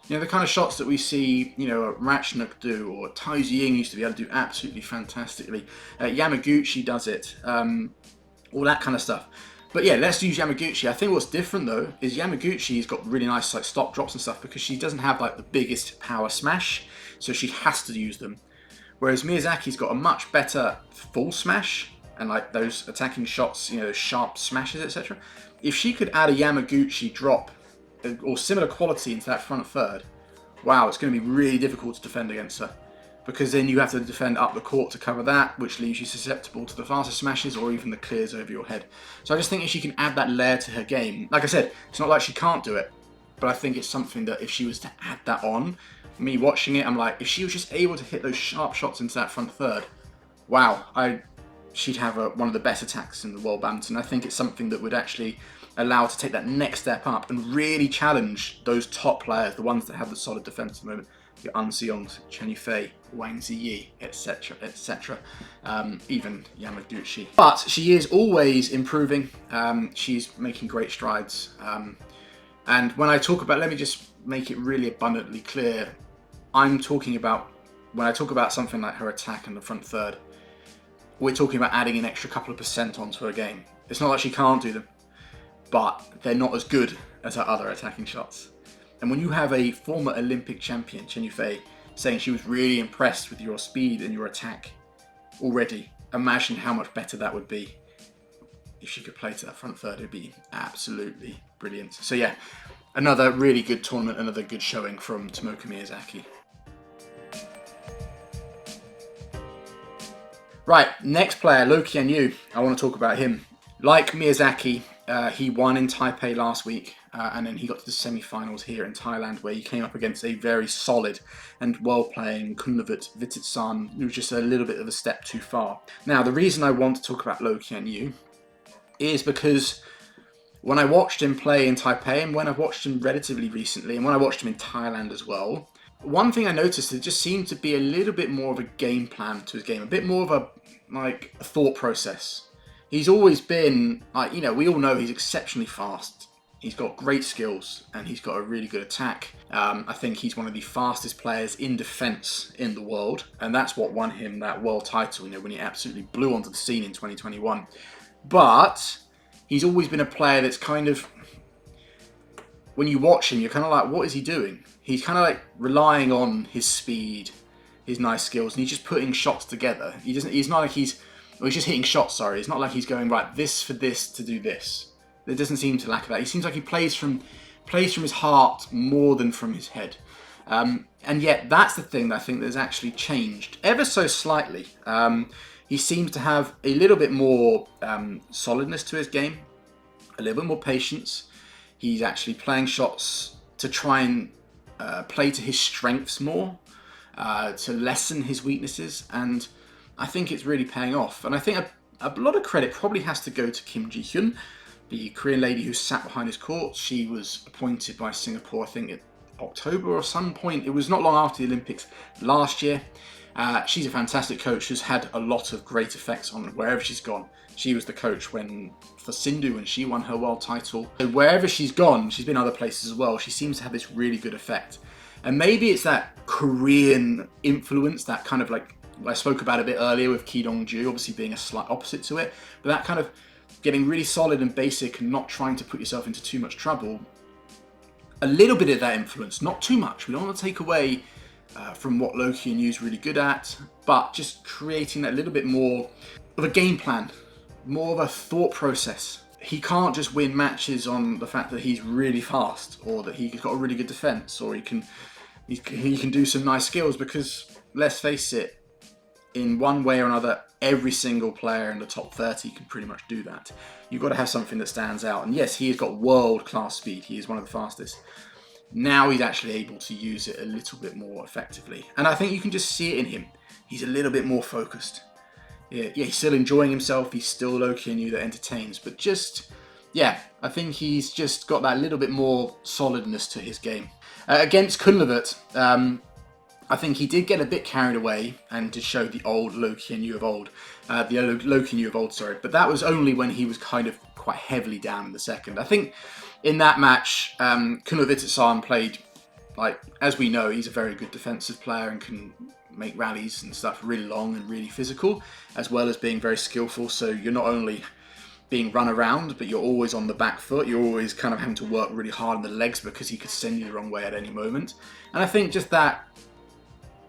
You know, the kind of shots that we see, you know, Ratchnuk do, or Ying used to be able to do absolutely fantastically. Yamaguchi does it, all that kind of stuff. But yeah, let's use Yamaguchi. I think what's different though is Yamaguchi's got really nice like stop drops and stuff because she doesn't have like the biggest power smash, so she has to use them. Whereas Miyazaki's got a much better full smash and like those attacking shots, you know, sharp smashes, etc. If she could add a Yamaguchi drop or similar quality into that front third, wow, it's going to be really difficult to defend against her. Because then you have to defend up the court to cover that, which leaves you susceptible to the faster smashes or even the clears over your head. So I just think if she can add that layer to her game, like I said, it's not like she can't do it, but I think it's something that if she was to add that on, me watching it, I'm like, if she was just able to hit those sharp shots into that front third, wow, she'd have one of the best attacks in the world badminton. I think it's something that would actually allow her to take that next step up and really challenge those top players, the ones that have the solid defense at the moment. Your Ng Tze Yongs, Chen Yufei, Wang Ziyi, etc., etc. Even Yamaguchi. But she is always improving. She's making great strides. And when I talk about, let me just make it really abundantly clear, I'm talking about, when I talk about something like her attack in the front third, we're talking about adding an extra couple of % onto her game. It's not like she can't do them, but they're not as good as her other attacking shots. And when you have a former Olympic champion, Chen Yufei, saying she was really impressed with your speed and your attack already, imagine how much better that would be if she could play to that front third. It would be absolutely brilliant. So yeah, another really good tournament, another good showing from Tomoka Miyazaki. Right, next player, Loh Kean Yew. I want to talk about him. Like Miyazaki, he won in Taipei last week, and then he got to the semi-finals here in Thailand, where he came up against a very solid and well-playing Kunlavut Vitidsarn, who was just a little bit of a step too far. Now, the reason I want to talk about Loh Kean Yew is because when I watched him play in Taipei, and when I've watched him relatively recently, and when I watched him in Thailand as well, one thing I noticed, it just seemed to be a little bit more of a game plan to his game, a bit more of a thought process. He's always been, we all know he's exceptionally fast. He's got great skills and he's got a really good attack. I think he's one of the fastest players in defence in the world, and that's what won him that world title, when he absolutely blew onto the scene in 2021. But he's always been a player that's kind of, when you watch him, you're kind of like, what is he doing? He's kind of like relying on his speed, his nice skills, and he's just putting shots together. He's not like he's just hitting shots, sorry. It's not like he's going, right, this for this to do this. There doesn't seem to lack of that. He seems like he plays from his heart more than from his head. And yet that's the thing that I think that's actually changed ever so slightly. He seems to have a little bit more solidness to his game, a little bit more patience. He's actually playing shots to try and play to his strengths more, to lessen his weaknesses, and I think it's really paying off. And I think a lot of credit probably has to go to Kim Ji-hyun, the Korean lady who sat behind his court. She was appointed by Singapore, I think, in October or some point. It was not long after the Olympics last year. She's a fantastic coach who's had a lot of great effects on wherever she's gone. She was the coach for Sindhu when she won her world title. So wherever she's gone, she's been other places as well, she seems to have this really good effect. And maybe it's that Korean influence, that kind of like, I spoke about a bit earlier with Ki Dong-ju, obviously being a slight opposite to it, but that kind of getting really solid and basic and not trying to put yourself into too much trouble. A little bit of that influence, not too much. We don't want to take away from what Loh Kean Yew's really good at, but just creating that little bit more of a game plan, more of a thought process. He can't just win matches on the fact that he's really fast, or that he's got a really good defense, or he can do some nice skills, because let's face it, in one way or another, every single player in the top 30 can pretty much do that. You've got to have something that stands out. And yes, he has got world-class speed. He is one of the fastest. Now he's actually able to use it a little bit more effectively. And I think you can just see it in him. He's a little bit more focused. Yeah, he's still enjoying himself. He's still Loh Kean Yew that entertains. But I think he's just got that little bit more solidness to his game. Against Kunlavut, I think he did get a bit carried away and to show the old Loh Kean Yew of old. Loh Kean Yew of old, sorry. But that was only when he was kind of quite heavily down in the second. I think in that match, Vitidsarn played, as we know, he's a very good defensive player and can make rallies and stuff really long and really physical, as well as being very skillful. So you're not only being run around, but you're always on the back foot. You're always kind of having to work really hard on the legs, because he could send you the wrong way at any moment. And I think just that,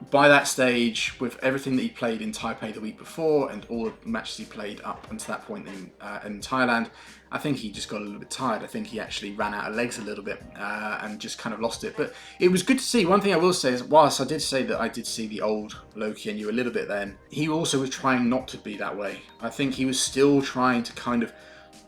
by that stage, with everything that he played in Taipei the week before and all the matches he played up until that point in Thailand, I think he just got a little bit tired. I think he actually ran out of legs a little bit and just kind of lost it. But it was good to see. One thing I will say is, whilst I did say that I did see the old Loh Kean Yew a little bit then, he also was trying not to be that way. I think he was still trying to kind of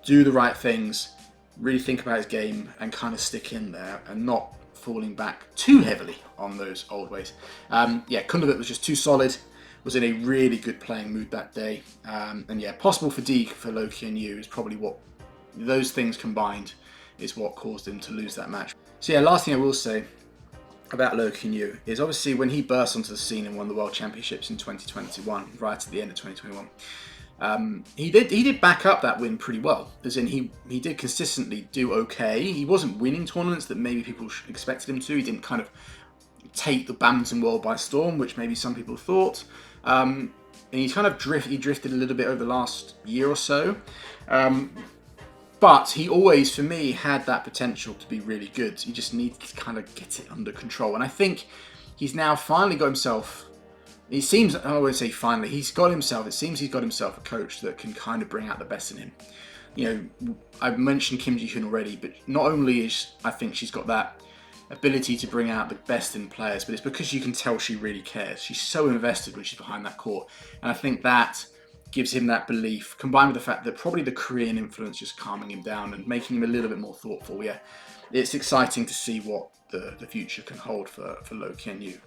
do the right things, really think about his game and kind of stick in there and not falling back too heavily on those old ways. Kunlavut was just too solid. was in a really good playing mood that day. And yeah, possible fatigue for Loh Kean Yew is probably what, those things combined, is what caused him to lose that match. So yeah, last thing I will say about Loh Kean Yew is obviously when he burst onto the scene and won the World Championships in 2021, right at the end of 2021, he did back up that win pretty well. As in, he did consistently do okay. He wasn't winning tournaments that maybe people expected him to. He didn't kind of take the badminton world by storm, which maybe some people thought. And he's kind of drifted a little bit over the last year or so. But he always, for me, had that potential to be really good. He just needs to kind of get it under control. And I think he's now finally got himself... It seems, I won't say finally, it seems he's got himself a coach that can kind of bring out the best in him. You know, I've mentioned Kim Ji-hyun already, but not only is, I think she's got that ability to bring out the best in players, but it's because you can tell she really cares. She's so invested when she's behind that court. And I think that gives him that belief, combined with the fact that probably the Korean influence just calming him down and making him a little bit more thoughtful. Yeah, it's exciting to see what the future can hold for Loh Kean Yew.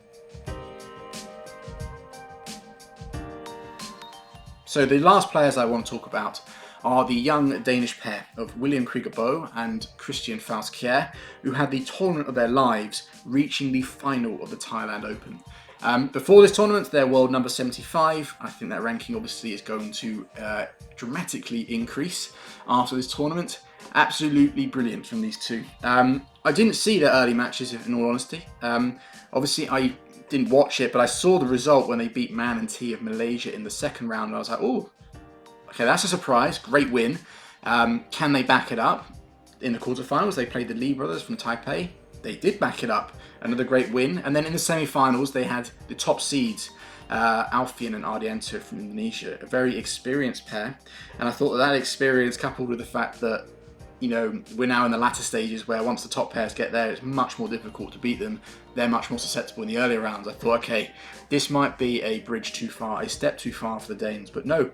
So the last players I want to talk about are the young Danish pair of William Krieger Boe and Christian Faust Kjaer, who had the tournament of their lives, reaching the final of the Thailand Open. Before this tournament, they're world number 75. I think that ranking obviously is going to dramatically increase after this tournament. Absolutely brilliant from these two. I didn't see their early matches, in all honesty. Obviously, I didn't watch it, but I saw the result when they beat Man and T of Malaysia in the second round, and I was like, oh, okay, that's a surprise. Great win. Can they back it up? In the quarterfinals, they played the Lee brothers from Taipei. They did back it up. Another great win. And then in the semi-finals, they had the top seeds, Alfian and Ardianto from Indonesia, a very experienced pair. And I thought that experience, coupled with the fact that, you know, we're now in the latter stages where once the top pairs get there, it's much more difficult to beat them. They're much more susceptible in the earlier rounds. I thought, okay, this might be a bridge too far, a step too far for the Danes. But no,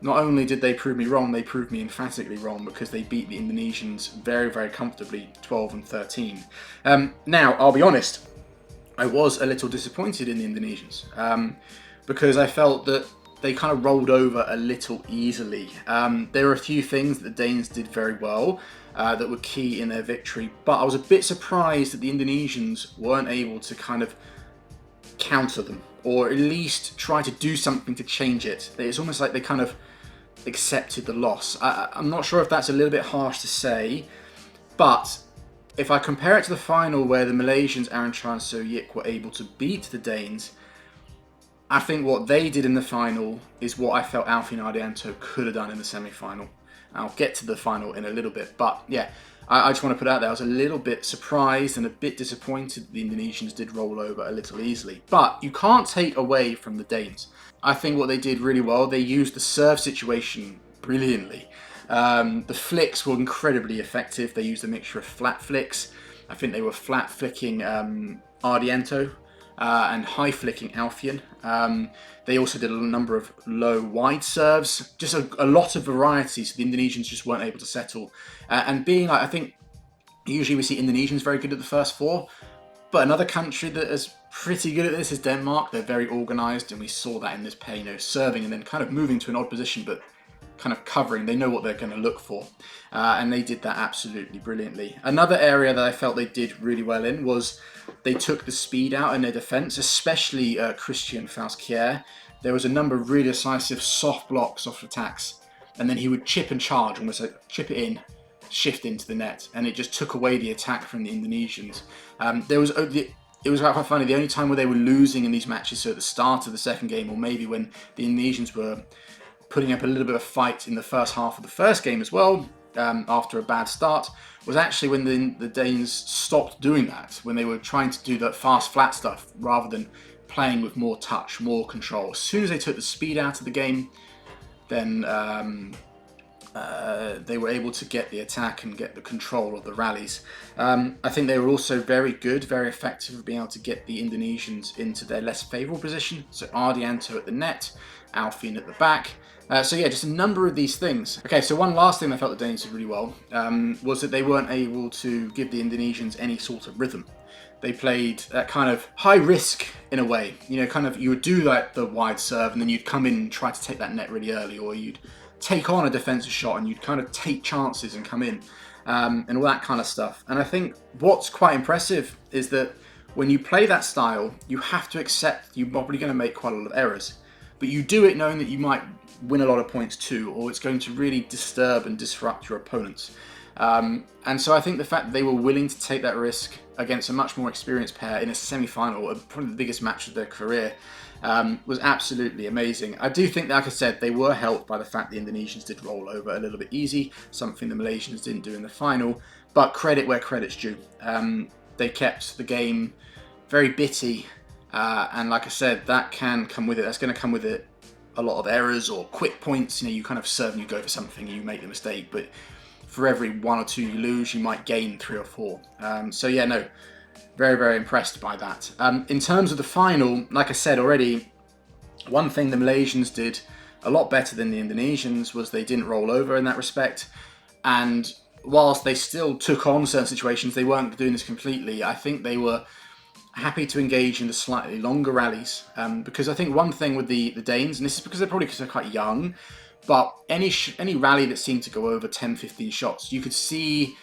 not only did they prove me wrong, they proved me emphatically wrong, because they beat the Indonesians very, very comfortably, 12 and 13. Now, I'll be honest, I was a little disappointed in the Indonesians, because I felt that they kind of rolled over a little easily. There were a few things that the Danes did very well that were key in their victory, but I was a bit surprised that the Indonesians weren't able to kind of counter them, or at least try to do something to change it. It's almost like they kind of accepted the loss. I'm not sure if that's a little bit harsh to say, but if I compare it to the final where the Malaysians, Arantxa and So-Yik, were able to beat the Danes, I think what they did in the final is what I felt Alfie and Ardianto could have done in the semi-final. I'll get to the final in a little bit, but yeah, I just want to put out there, I was a little bit surprised and a bit disappointed that the Indonesians did roll over a little easily. But you can't take away from the Danes. I think what they did really well, they used the serve situation brilliantly. The flicks were incredibly effective. They used a mixture of flat flicks. I think they were flat flicking Ardianto and high flicking Alfian. They also did a number of low wide serves, just a lot of variety, so the Indonesians just weren't able to settle. And being like, I think usually we see Indonesians very good at the first four, but another country that is pretty good at this is Denmark. They're very organised, and we saw that in this pair, you know, serving and then kind of moving to an odd position, but kind of covering. They know what they're going to look for, and they did that absolutely brilliantly. Another area that I felt they did really well in was they took the speed out in their defence, especially Christian Faust Kjaer. There was a number of really decisive soft blocks, soft attacks, and then he would chip and charge, almost like chip it in, shift into the net, and it just took away the attack from the Indonesians. It was quite funny, the only time where they were losing in these matches, so at the start of the second game, or maybe when the Indonesians were putting up a little bit of a fight in the first half of the first game as well, after a bad start, was actually when the Danes stopped doing that, when they were trying to do that fast, flat stuff, rather than playing with more touch, more control. As soon as they took the speed out of the game, then they were able to get the attack and get the control of the rallies. I think they were also very good, very effective at being able to get the Indonesians into their less favourable position. So Ardianto at the net, Alfian at the back. So yeah, just a number of these things. Okay, so one last thing I felt the Danes did really well was that they weren't able to give the Indonesians any sort of rhythm. They played that kind of high risk in a way. You know, kind of you would do like the wide serve and then you'd come in and try to take that net really early, or you'd take on a defensive shot and you'd kind of take chances and come in and all that kind of stuff. And I think what's quite impressive is that when you play that style, you have to accept you're probably going to make quite a lot of errors. But you do it knowing that you might win a lot of points too, or it's going to really disturb and disrupt your opponents. And so I think the fact that they were willing to take that risk against a much more experienced pair in a semi-final, probably the biggest match of their career, was absolutely amazing. I do think, like I said, they were helped by the fact the Indonesians did roll over a little bit easy, something the Malaysians didn't do in the final, but credit where credit's due. They kept the game very bitty, and like I said, that can come with it. That's going to come with it a lot of errors or quick points. You know, you kind of serve and you go for something and you make the mistake, but for every 1 or 2 you lose, you might gain 3 or 4. So yeah, no, very, very impressed by that. In terms of the final, like I said already, one thing the Malaysians did a lot better than the Indonesians was they didn't roll over in that respect. And whilst they still took on certain situations, they weren't doing this completely. I think they were happy to engage in the slightly longer rallies, because I think one thing with the Danes, and this is because they're quite young, but any rally that seemed to go over 10-15 shots, you could see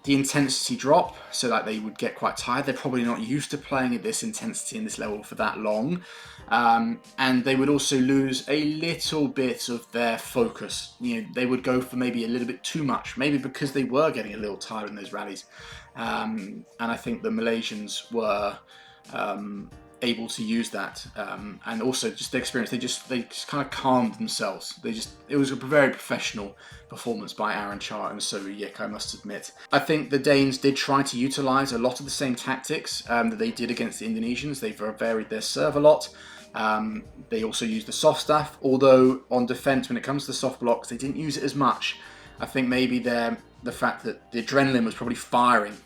the intensity drop, so that they would get quite tired. They're probably not used to playing at this intensity and this level for that long, and they would also lose a little bit of their focus. You know, they would go for maybe a little bit too much, maybe because they were getting a little tired in those rallies. And I think the Malaysians were able to use that, and also just the experience. They just kind of calmed themselves. It was a very professional performance by Aaron Char and So Yik, I must admit. I think the Danes did try to utilise a lot of the same tactics that they did against the Indonesians. They varied their serve a lot. They also used the soft stuff, although on defence, when it comes to the soft blocks, they didn't use it as much. I think maybe the fact that the adrenaline was probably firing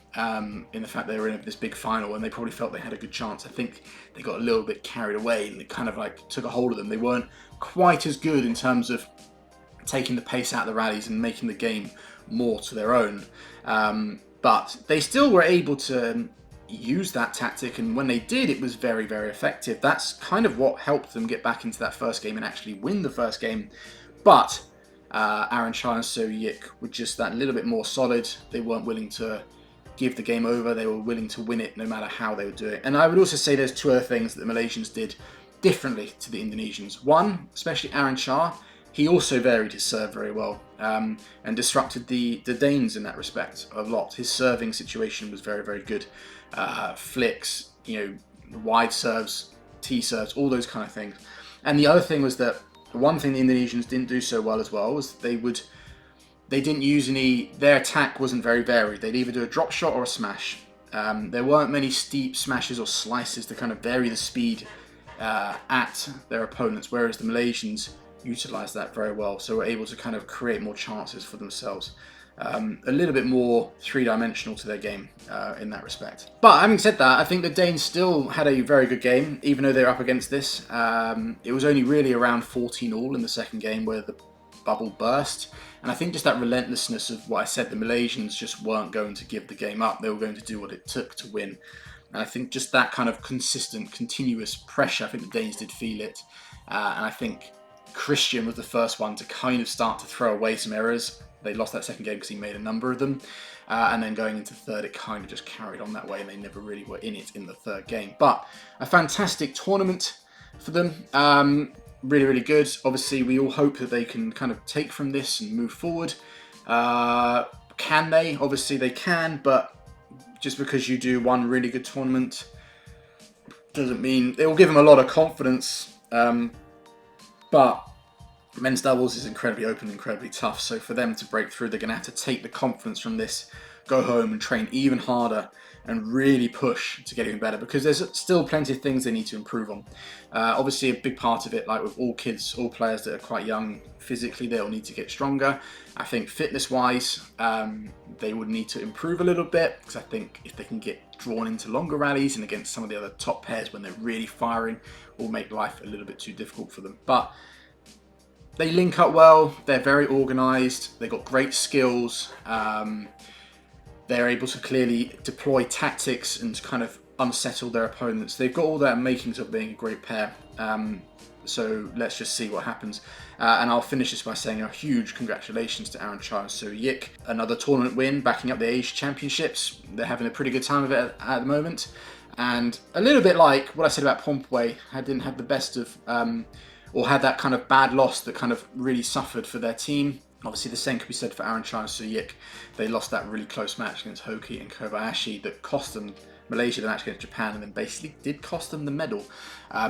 in the fact they were in this big final and they probably felt they had a good chance. I think they got a little bit carried away and it kind of like took a hold of them. They weren't quite as good in terms of taking the pace out of the rallies and making the game more to their own. But they still were able to use that tactic, and when they did, it was very, very effective. That's kind of what helped them get back into that first game and actually win the first game. But Aaron Chai and So Yik were just that little bit more solid. They weren't willing to give the game over. They were willing to win it no matter how they would do it. And I would also say there's 2 other things that the Malaysians did differently to the Indonesians. One, especially Aaron Char, he also varied his serve very well, and disrupted the Danes in that respect a lot. His serving situation was very, very good. Flicks, you know, wide serves, T serves, all those kind of things. And the other thing was that the one thing the Indonesians didn't do so well as well was they didn't use their attack wasn't very varied. They'd either do a drop shot or a smash. There weren't many steep smashes or slices to kind of vary the speed at their opponents, whereas the Malaysians utilised that very well, so were able to kind of create more chances for themselves. A little bit more three-dimensional to their game in that respect. But having said that, I think the Danes still had a very good game, even though they were up against this. It was only really around 14-all in the second game where the bubble burst. And I think just that relentlessness of what I said, the Malaysians just weren't going to give the game up. They were going to do what it took to win. And I think just that kind of consistent, continuous pressure, I think the Danes did feel it. And I think Christian was the first one to kind of start to throw away some errors. They lost that second game because he made a number of them. And then going into third, it kind of just carried on that way, and they never really were in it in the third game. But a fantastic tournament for them. Really, really good. Obviously, we all hope that they can kind of take from this and move forward. Can they? Obviously, they can, but just because you do one really good tournament doesn't mean it will give them a lot of confidence. But men's doubles is incredibly open, incredibly tough. So for them to break through, they're going to have to take the confidence from this, go home and train even harder and really push to get even better, because there's still plenty of things they need to improve on. Obviously, a big part of it, like with all kids, all players that are quite young, physically, they'll need to get stronger. I think fitness-wise, they would need to improve a little bit, because I think if they can get drawn into longer rallies and against some of the other top pairs when they're really firing, will make life a little bit too difficult for them. But they link up well. They're very organised. They've got great skills. They're able to clearly deploy tactics and kind of unsettle their opponents. They've got all that makings of being a great pair. So let's just see what happens. And I'll finish this by saying a huge congratulations to Aaron Chai and So Yik. Another tournament win, backing up the Asia Championships. They're having a pretty good time of it at the moment. And a little bit like what I said about Pornpawee, didn't have the best of, or had that kind of bad loss that kind of really suffered for their team. Obviously, the same could be said for Aaron Chai and So Yik. They lost that really close match against Hoki and Kobayashi that cost them Malaysia the match against Japan, and then basically did cost them the medal.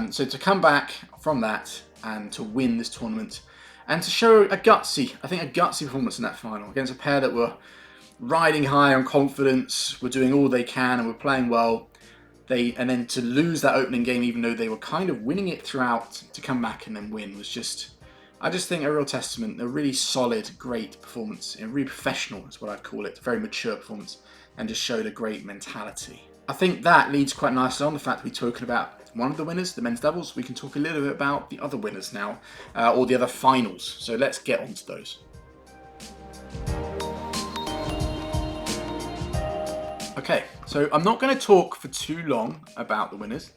So to come back from that and to win this tournament and to show a gutsy performance in that final against a pair that were riding high on confidence, were doing all they can and were playing well. And then to lose that opening game, even though they were kind of winning it throughout, to come back and then win was just, I just think, a real testament, a really solid, great performance, and really professional is what I'd call it, a very mature performance, and just showed a great mentality. I think that leads quite nicely on the fact that we've spoken about one of the winners, the men's doubles. We can talk a little bit about the other winners now, or the other finals. So let's get on to those. Okay, so I'm not going to talk for too long about the winners,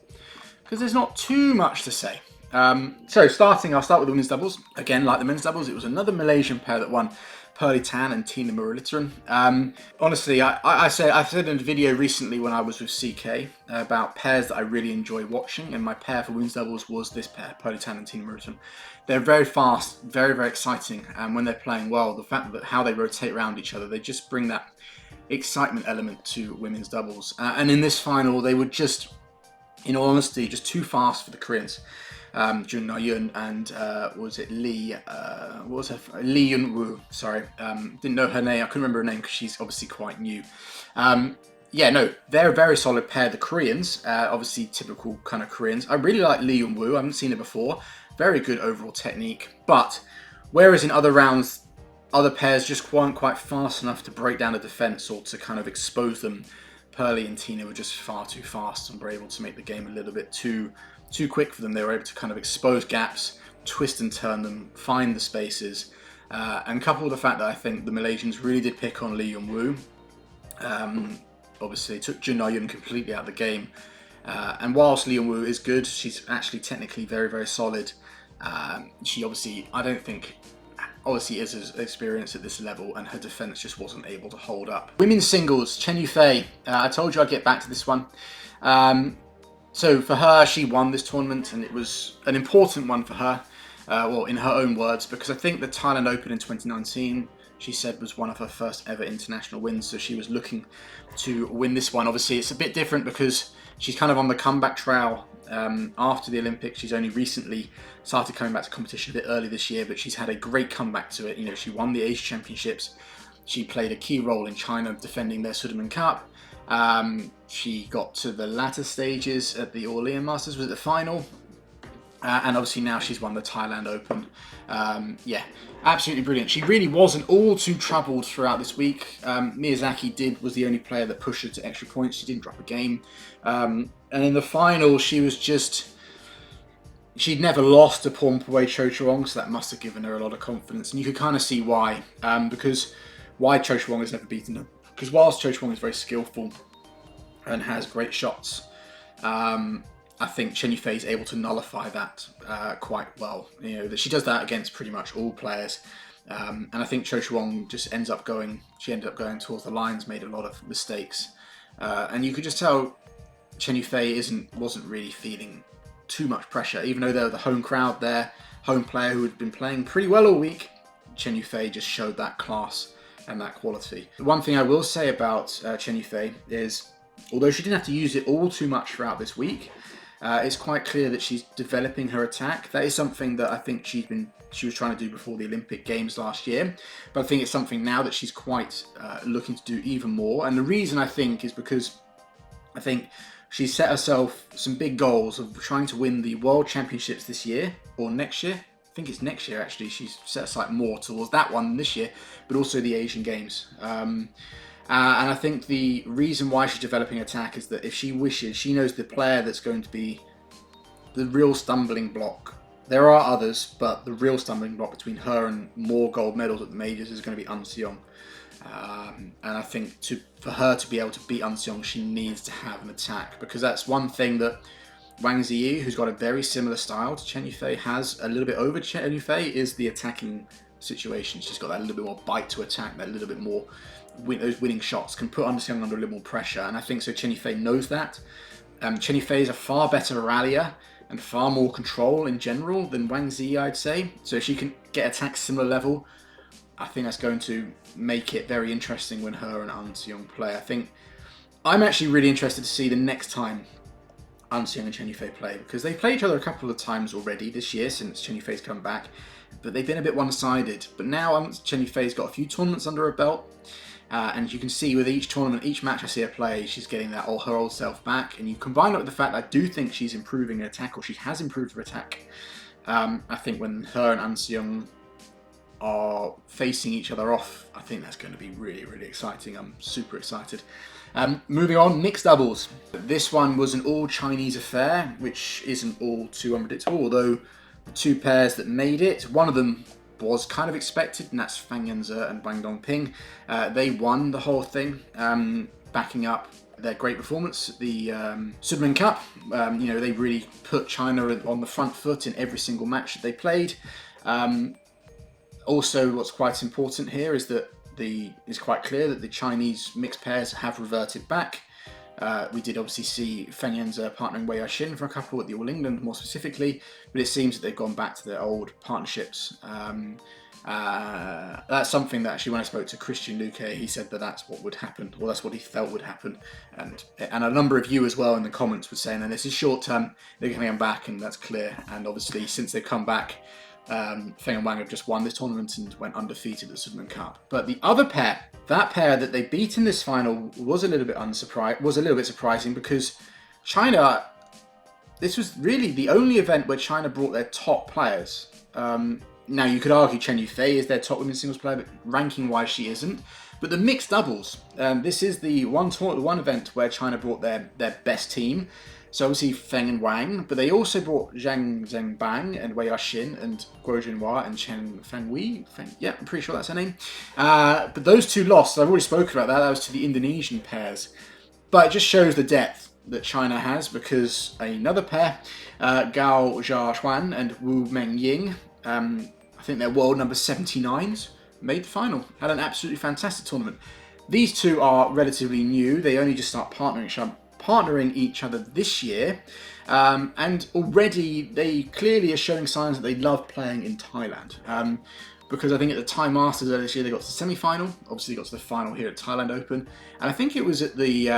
because there's not too much to say. I'll start with the women's doubles. Again, like the men's doubles, it was another Malaysian pair that won, Pearly Tan and Thinaah Murialitharan. Honestly, I said in a video recently when I was with CK about pairs that I really enjoy watching, and my pair for women's doubles was this pair, Pearly Tan and Thinaah Murialitharan. They're very fast, very, very exciting, and when they're playing well, the fact that how they rotate around each other, they just bring that excitement element to women's doubles. And in this final, they were just, in all honesty, just too fast for the Koreans. Yeon and Lee Yeon Woo. Sorry, didn't know her name. I couldn't remember her name because she's obviously quite new. They're a very solid pair. The Koreans, obviously typical kind of Koreans. I really like Lee Yeon Woo. I haven't seen her before. Very good overall technique. But whereas in other rounds, other pairs just weren't quite fast enough to break down a defense or to kind of expose them, Pearly and Thinaah were just far too fast and were able to make the game a little bit too quick for them. They were able to kind of expose gaps, twist and turn them, find the spaces, and coupled with the fact that I think the Malaysians really did pick on Lee Yeon Woo. Obviously, it took Yeon completely out of the game. And whilst Lee Yeon Woo is good, she's actually technically very, very solid. She obviously, I don't think, obviously is as experienced at this level, and her defense just wasn't able to hold up. Women's singles, Chen Yufei. I told you I'd get back to this one. So for her, she won this tournament, and it was an important one for her, well, in her own words, because I think the Thailand Open in 2019, she said, was one of her first ever international wins, so she was looking to win this one. Obviously, it's a bit different because she's kind of on the comeback trail after the Olympics. She's only recently started coming back to competition a bit early this year, but she's had a great comeback to it. You know, she won the Asia Championships. She played a key role in China defending their Sudirman Cup. She got to the latter stages at the Orleans Masters, was it the final? And obviously now she's won the Thailand Open. Yeah, absolutely brilliant. She really wasn't all too troubled throughout this week. Miyazaki was the only player that pushed her to extra points. She didn't drop a game. And in the final, she was just... She'd never lost to Pornpawee Chochuwong, so that must have given her a lot of confidence. And you could kind of see why. Because why Chochuwong has never beaten her. Because whilst Chochuwong is very skillful and has great shots, I think Chen Yufei is able to nullify that quite well. You know, that she does that against pretty much all players. And I think Chochuwong just ended up going towards the lines, made a lot of mistakes. And you could just tell Chen Yufei wasn't really feeling too much pressure, even though they were the home crowd there, home player who had been playing pretty well all week. Chen Yufei just showed that class and that quality. The one thing I will say about Chen Yufei is, although she didn't have to use it all too much throughout this week, it's quite clear that she's developing her attack. That is something that I think she was trying to do before the Olympic Games last year, but I think it's something now that she's quite looking to do even more. And the reason I think is because I think she set herself some big goals of trying to win the World Championships this year or next year. I think it's next year actually. She's set aside more towards that one this year, but also the Asian Games. And I think the reason why she's developing attack is that if she wishes, she knows the player that's going to be the real stumbling block There are others, but the real stumbling block between her and more gold medals at the majors is going to be Ng Tze Yong. And I think for her to be able to beat Ng Tze Yong, she needs to have an attack, because that's one thing that Ng Tze Yong, who's got a very similar style to Chen Yufei, has a little bit over Chen Yufei, is the attacking situation. She's got that little bit more bite to attack, that little bit more those winning shots, can put Ng Tze Yong under a little more pressure, and I think so Chen Yufei knows that. Chen Yufei is a far better rallier and far more control in general than Ng Tze Yong, I'd say. So if she can get attacked similar level, I think that's going to make it very interesting when her and Ng Tze Yong play. I think I'm actually really interested to see the next time Ng Tze Yong and Chen Yufei play, because they've played each other a couple of times already this year since Chen Yufei's come back, but they've been a bit one-sided. But now Chen Yufei's got a few tournaments under her belt, and you can see with each tournament, each match I see her play, she's getting that her old self back. And you combine it with the fact that I do think she's improving her attack, or she has improved her attack. I think when her and Ng Tze Yong are facing each other off, I think that's going to be really, really exciting. I'm super excited. Moving on, mixed doubles. This one was an all-Chinese affair, which isn't all too unpredictable, although the two pairs that made it, one of them was kind of expected, and that's Feng Yanzhe and Dongping. They won the whole thing, backing up their great performance at the Sudman Cup. They really put China on the front foot in every single match that they played. Also, what's quite important here is that it's quite clear that the Chinese mixed pairs have reverted back. We did obviously see Feng Yanzhe partnering Wei Yaxin for a couple at the All England more specifically, but it seems that they've gone back to their old partnerships. That's something that actually when I spoke to Christian Luque, he said that that's what would happen, or that's what he felt would happen. And a number of you as well in the comments were saying that this is short term, they're going to come back, and that's clear. And obviously since they've come back, Feng and Huang have just won this tournament and went undefeated at the Sudman Cup. But the other pair, that pair that they beat in this final, was a little bit surprising, because China, this was really the only event where China brought their top players. Now you could argue Chen Yufei is their top women's singles player, but ranking-wise she isn't. But the mixed doubles, this is the one event where China brought their best team. So obviously Feng and Huang, but they also brought Zhang Zhengbang and Wei Yaxin and Guo Junhua and Chen Fengwei. Yeah, I'm pretty sure that's her name. But those two lost. I've already spoken about that. That was to the Indonesian pairs. But it just shows the depth that China has, because another pair, Gao Xuan and Wu Meng Ying, I think they're world number 79s, made the final. Had an absolutely fantastic tournament. These two are relatively new. They only just start partnering each other this year, and already they clearly are showing signs that they love playing in Thailand, because I think at the Thai Masters earlier this year they got to the semi-final, obviously got to the final here at Thailand Open, and I think it was at the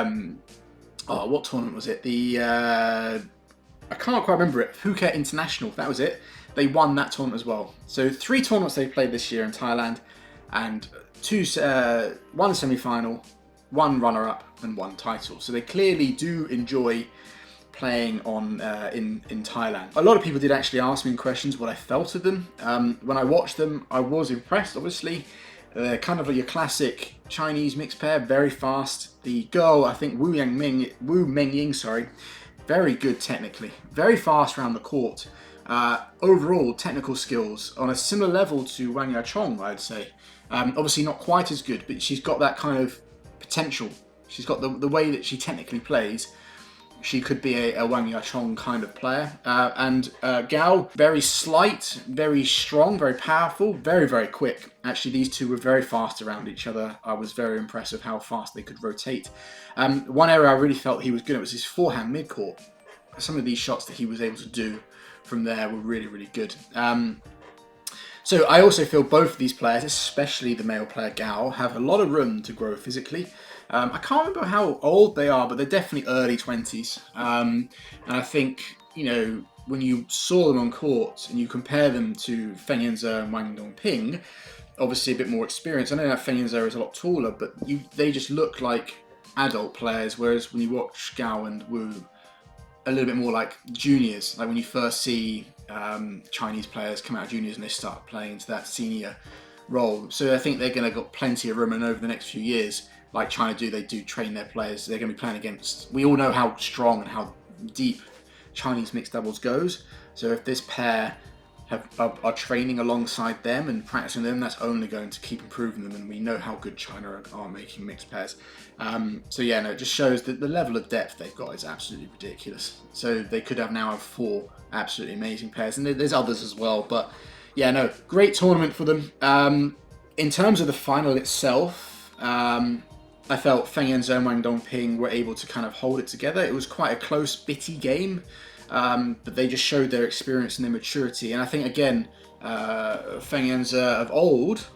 what tournament was it, I can't quite remember it, Phuket International, that was it. They won that tournament as well. So 3 tournaments they've played this year in Thailand, and one semi-final, 1 runner-up and 1 title. So they clearly do enjoy playing in Thailand. A lot of people did actually ask me in questions what I felt of them. When I watched them, I was impressed, obviously. They're kind of like your classic Chinese mixed pair, very fast. The girl, I think Wu Meng Ying, very good technically. Very fast around the court. Overall, technical skills on a similar level to Wang Yachong, I'd say. Obviously not quite as good, but she's got that kind of potential. She's got the way that she technically plays. She could be a Wang Yachong kind of player. And Gao, very slight, very strong, very powerful, very, very quick. Actually, these two were very fast around each other. I was very impressed with how fast they could rotate. One area I really felt he was good at was his forehand mid-court. Some of these shots that he was able to do from there were really, really good. So I also feel both of these players, especially the male player Gao, have a lot of room to grow physically. I can't remember how old they are, but they're definitely early 20s. And I think, when you saw them on court and you compare them to Feng Yanzhe and Wang Dongping, obviously a bit more experience. I know that Feng Yanzhe is a lot taller, but they just look like adult players, whereas when you watch Gao and Wu, a little bit more like juniors, like when you first see Chinese players come out of juniors and they start playing into that senior role. So I think they're going to got plenty of room, and over the next few years, like China do, they do train their players. They're going to be playing against, we all know how strong and how deep Chinese mixed doubles goes. So if this pair are training alongside them and practicing them, that's only going to keep improving them. And we know how good China are making mixed pairs. So yeah, no, it just shows that the level of depth they've got is absolutely ridiculous. So they could now have 4 absolutely amazing pairs, and there's others as well. But yeah, no, great tournament for them. In terms of the final itself, I felt Feng, Yanzhe, and Dongping were able to kind of hold it together. It was quite a close, bitty game. But they just showed their experience and their maturity. And I think, again, Feng Yanzhe of old,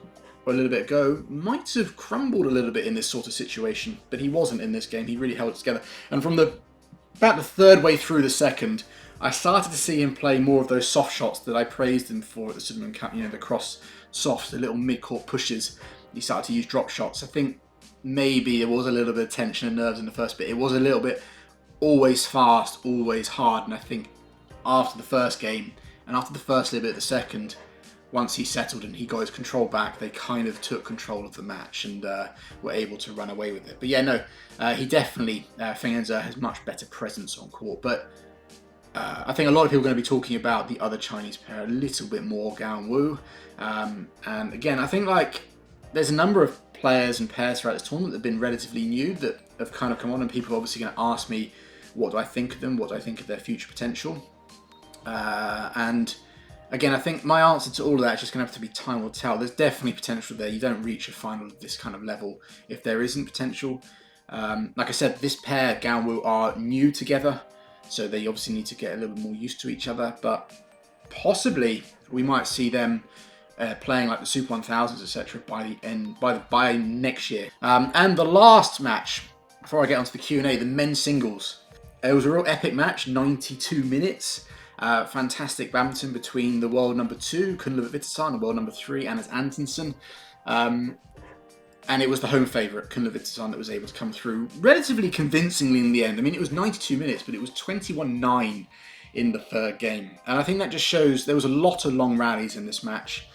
or a little bit ago, might have crumbled a little bit in this sort of situation. But he wasn't in this game. He really held it together. And from about the third way through the second, I started to see him play more of those soft shots that I praised him for at the Cinnamon Cup. You know, the cross soft, the little mid-court pushes. He started to use drop shots. I think maybe there was a little bit of tension and nerves in the first bit. It was a little bit always fast, always hard, and I think after the first game and after the first little bit of the second, once he settled and he got his control back, they kind of took control of the match and were able to run away with it. But yeah, no, he definitely, Feng Yanzhe has much better presence on court, but I think a lot of people are going to be talking about the other Chinese pair a little bit more, Gao and Wu, and again, I think like there's a number of players and pairs throughout this tournament that have been relatively new that have kind of come on, and people are obviously going to ask me, what do I think of them? What do I think of their future potential? And again, I think my answer to all of that is just going to have to be time will tell. There's definitely potential there. You don't reach a final of this kind of level if there isn't potential. Like I said, this pair, Gao and Wu, are new together, so they obviously need to get a little bit more used to each other. But possibly we might see them playing like the Super 1000s, etc. by next year. And the last match, before I get onto the Q&A, the men's singles. It was a real epic match, 92 minutes. Fantastic badminton between the world number 2, Kunlavut Vitidsarn, and world number 3, Antonsen. And it was the home favourite, Kunlavut Vitidsarn, that was able to come through relatively convincingly in the end. I mean, it was 92 minutes, but it was 21-9 in the third game. And I think that just shows there was a lot of long rallies in this match.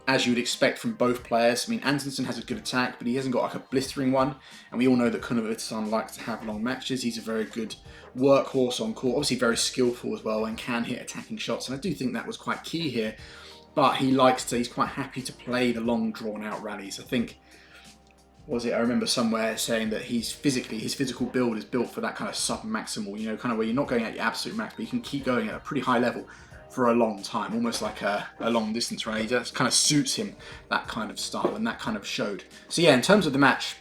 As you would expect from both players. I mean, Antonsen has a good attack, but he hasn't got like a blistering one. And we all know that Kunlavut Vitidsarn likes to have long matches. He's a very good workhorse on court. Obviously very skillful as well and can hit attacking shots. And I do think that was quite key here. But he's quite happy to play the long drawn out rallies. I think, I remember somewhere saying that his physical build is built for that kind of sub-maximal, you know, kind of where you're not going at your absolute max, but you can keep going at a pretty high level for a long time, almost like a long distance rally. That kind of suits him, that kind of style, and that kind of showed. So yeah, in terms of the match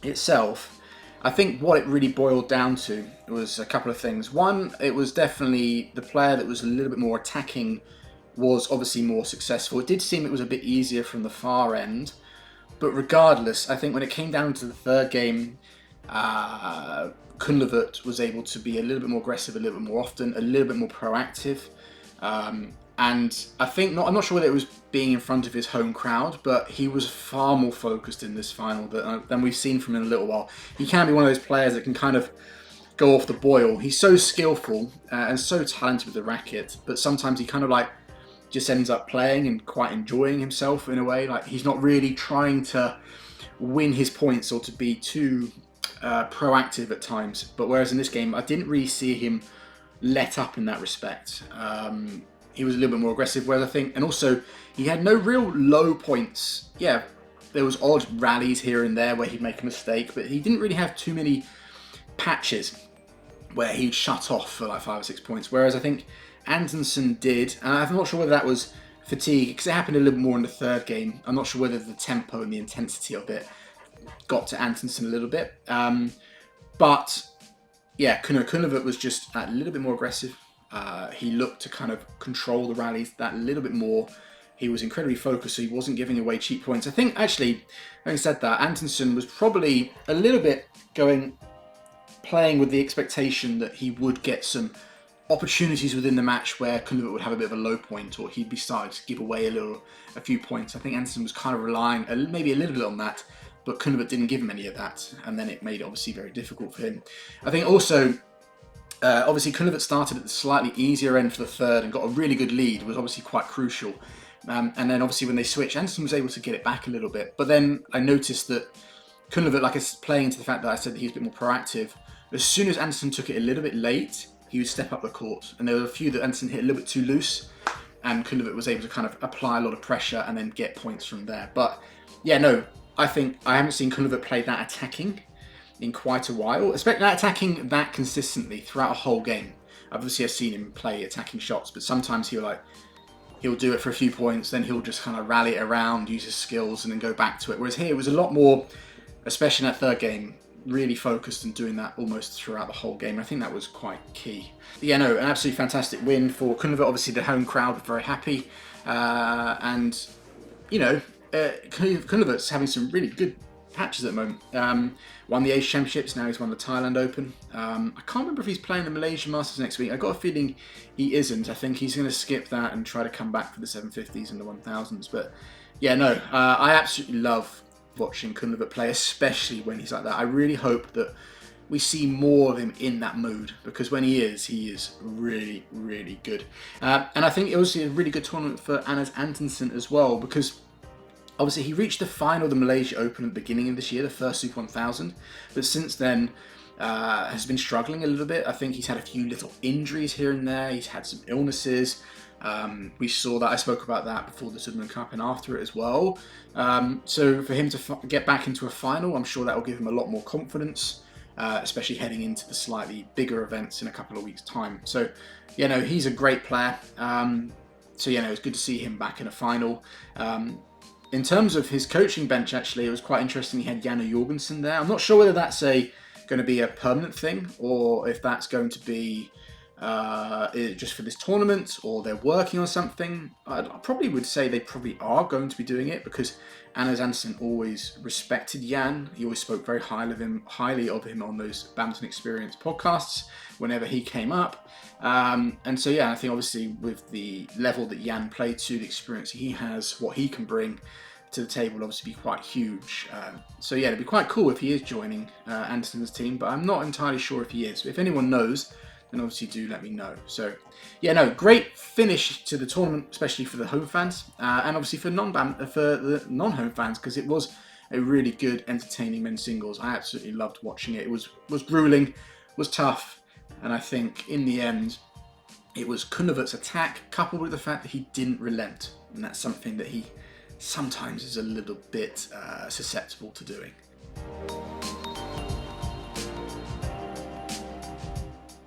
itself, I think what it really boiled down to was a couple of things. One, it was definitely the player that was a little bit more attacking was obviously more successful. It did seem it was a bit easier from the far end, but regardless, I think when it came down to the third game, Kunlavut was able to be a little bit more aggressive, a little bit more often, a little bit more proactive. And I think, I'm not sure whether it was being in front of his home crowd, but he was far more focused in this final than we've seen from him in a little while. He can be one of those players that can kind of go off the boil. He's so skillful and so talented with the racket, but sometimes he kind of like just ends up playing and quite enjoying himself in a way. Like he's not really trying to win his points or to be too proactive at times. But whereas in this game, I didn't really see him let up in that respect. He was a little bit more aggressive, whereas I think, and also he had no real low points. Yeah, there was odd rallies here and there where he'd make a mistake, but he didn't really have too many patches where he'd shut off for like 5 or 6 points. Whereas I think Antonsen did, and I'm not sure whether that was fatigue, because it happened a little more in the third game. I'm not sure whether the tempo and the intensity of it got to Antonsen a little bit. But yeah, Kunlavut was just a little bit more aggressive. He looked to kind of control the rallies that little bit more. He was incredibly focused, so he wasn't giving away cheap points. I think, actually, having said that, Antonsen was probably a little bit playing with the expectation that he would get some opportunities within the match where Kunlavut would have a bit of a low point, or he'd be starting to give away a few points. I think Antonsen was kind of relying maybe a little bit on that, but Kunlavut didn't give him any of that, and then it made it obviously very difficult for him. I think also, obviously Kunlavut started at the slightly easier end for the third and got a really good lead, was obviously quite crucial. And then obviously when they switched, Antonsen was able to get it back a little bit. But then I noticed that Kunlavut, like I was playing into the fact that I said that he was a bit more proactive, as soon as Antonsen took it a little bit late, he would step up the court. And there were a few that Antonsen hit a little bit too loose. and Kunlavut was able to kind of apply a lot of pressure and then get points from there. But yeah, no, I think I haven't seen Kunlavut play that attacking in quite a while, especially that attacking that consistently throughout a whole game. Obviously, I've seen him play attacking shots, but sometimes he'll do it for a few points, then he'll just kind of rally it around, use his skills, and then go back to it. Whereas here, it was a lot more, especially in that third game, really focused on doing that almost throughout the whole game. I think that was quite key. But yeah, no, an absolutely fantastic win for Kunlavut. Obviously, the home crowd were very happy. And, you know, Kunlavut's having some really good patches at the moment. Won the Asia Championships, now he's won the Thailand Open. I can't remember if he's playing the Malaysia Masters next week. I got a feeling he isn't. I think he's going to skip that and try to come back for the 750s and the 1000s. But yeah, no, I absolutely love watching Kunlavut play, especially when he's like that. I really hope that we see more of him in that mood, because when he is really, really good. And I think it was a really good tournament for Anders Antonsen as well, because obviously he reached the final of the Malaysia Open at the beginning of this year, the first Super 1000, but since then has been struggling a little bit. I think he's had a few little injuries here and there. He's had some illnesses. We saw that, I spoke about that before the Sydney Cup and after it as well. So for him to get back into a final, I'm sure that will give him a lot more confidence, especially heading into the slightly bigger events in a couple of weeks' time. So, you know, he's a great player. So, you know, it's good to see him back in a final. In terms of his coaching bench, actually, it was quite interesting. He had Janne Jorgensen there. I'm not sure whether that's going to be a permanent thing, or if that's going to be just for this tournament, or they're working on something. I probably would say they probably are going to be doing it, because Anders Antonsen always respected Jan. He always spoke very highly of him on those Badminton Experience podcasts whenever he came up. And so yeah, I think obviously with the level that Jan played to, the experience he has, what he can bring to the table will obviously be quite huge. So yeah, it'd be quite cool if he is joining Anderson's team, but I'm not entirely sure if he is. But if anyone knows, then obviously do let me know. So yeah, no, great finish to the tournament, especially for the home fans, and obviously for the non-home fans, because it was a really good, entertaining men's singles. I absolutely loved watching it. It was grueling, was tough, and I think in the end, it was Kunlavut's attack coupled with the fact that he didn't relent, and that's something that he sometimes is a little bit susceptible to doing.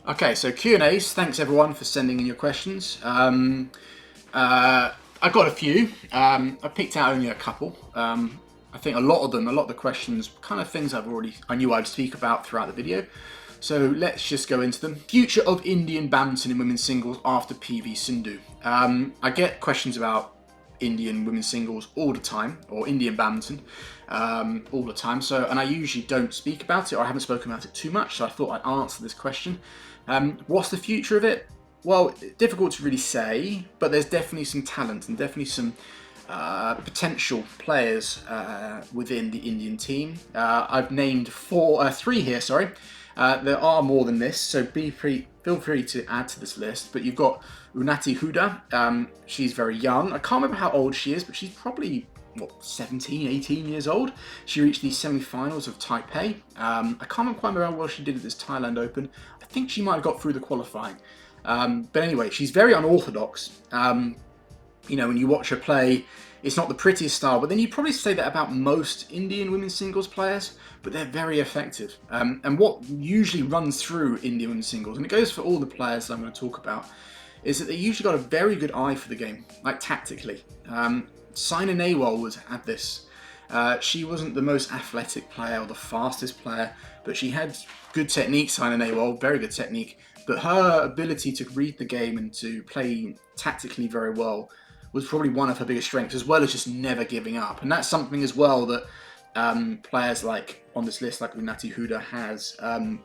Okay, so Q&As. Thanks everyone for sending in your questions. I've got a few. I picked out only a couple. I think a lot of the questions, kind of things I knew I'd speak about throughout the video. So let's just go into them. Future of Indian badminton in women's singles after PV Sindhu. I get questions about Indian women's singles all the time, or Indian badminton all the time. And I usually don't speak about it, or I haven't spoken about it too much. So I thought I'd answer this question. What's the future of it? Well, difficult to really say, but there's definitely some talent and definitely some potential players within the Indian team. I've named three here, sorry. There are more than this, so feel free to add to this list. But you've got Unnati Huda. She's very young. I can't remember how old she is, but she's probably 17, 18 years old. She reached the semi-finals of Taipei. I can't remember quite how well she did at this Thailand Open. I think she might have got through the qualifying. But anyway, she's very unorthodox. You know, when you watch her play, it's not the prettiest style, but then you'd probably say that about most Indian women's singles players, but they're very effective. And what usually runs through Indian women's singles, and it goes for all the players that I'm going to talk about, is that they usually got a very good eye for the game, like tactically. Saina Nehwal had this. She wasn't the most athletic player or the fastest player, but she had good technique, Saina Nehwal, very good technique. But her ability to read the game and to play tactically very well was probably one of her biggest strengths, as well as just never giving up. And that's something as well that players like on this list, like Unnati Huda, has.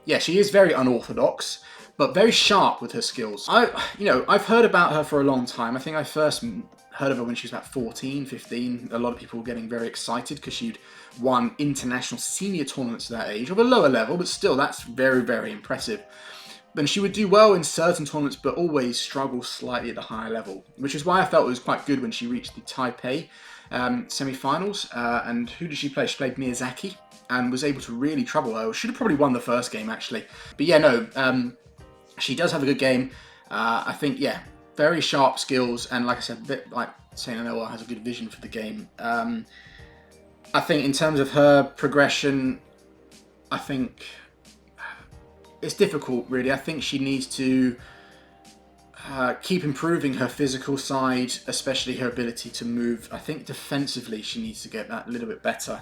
Yeah, she is very unorthodox, but very sharp with her skills. I've heard about her for a long time. I think I first heard of her when she was about 14, 15. A lot of people were getting very excited because she'd won international senior tournaments at that age, of a lower level, but still, that's very, very impressive. Then she would do well in certain tournaments, but always struggle slightly at the higher level, which is why I felt it was quite good when she reached the Taipei semi-finals. And who did she play? She played Miyazaki and was able to really trouble her. Should have probably won the first game, actually. But yeah, no, she does have a good game. I think, yeah, very sharp skills, and like I said, a bit like saying Noah has a good vision for the game. I think in terms of her progression, I think it's difficult, really. I think she needs to keep improving her physical side, especially her ability to move. I think defensively she needs to get that a little bit better,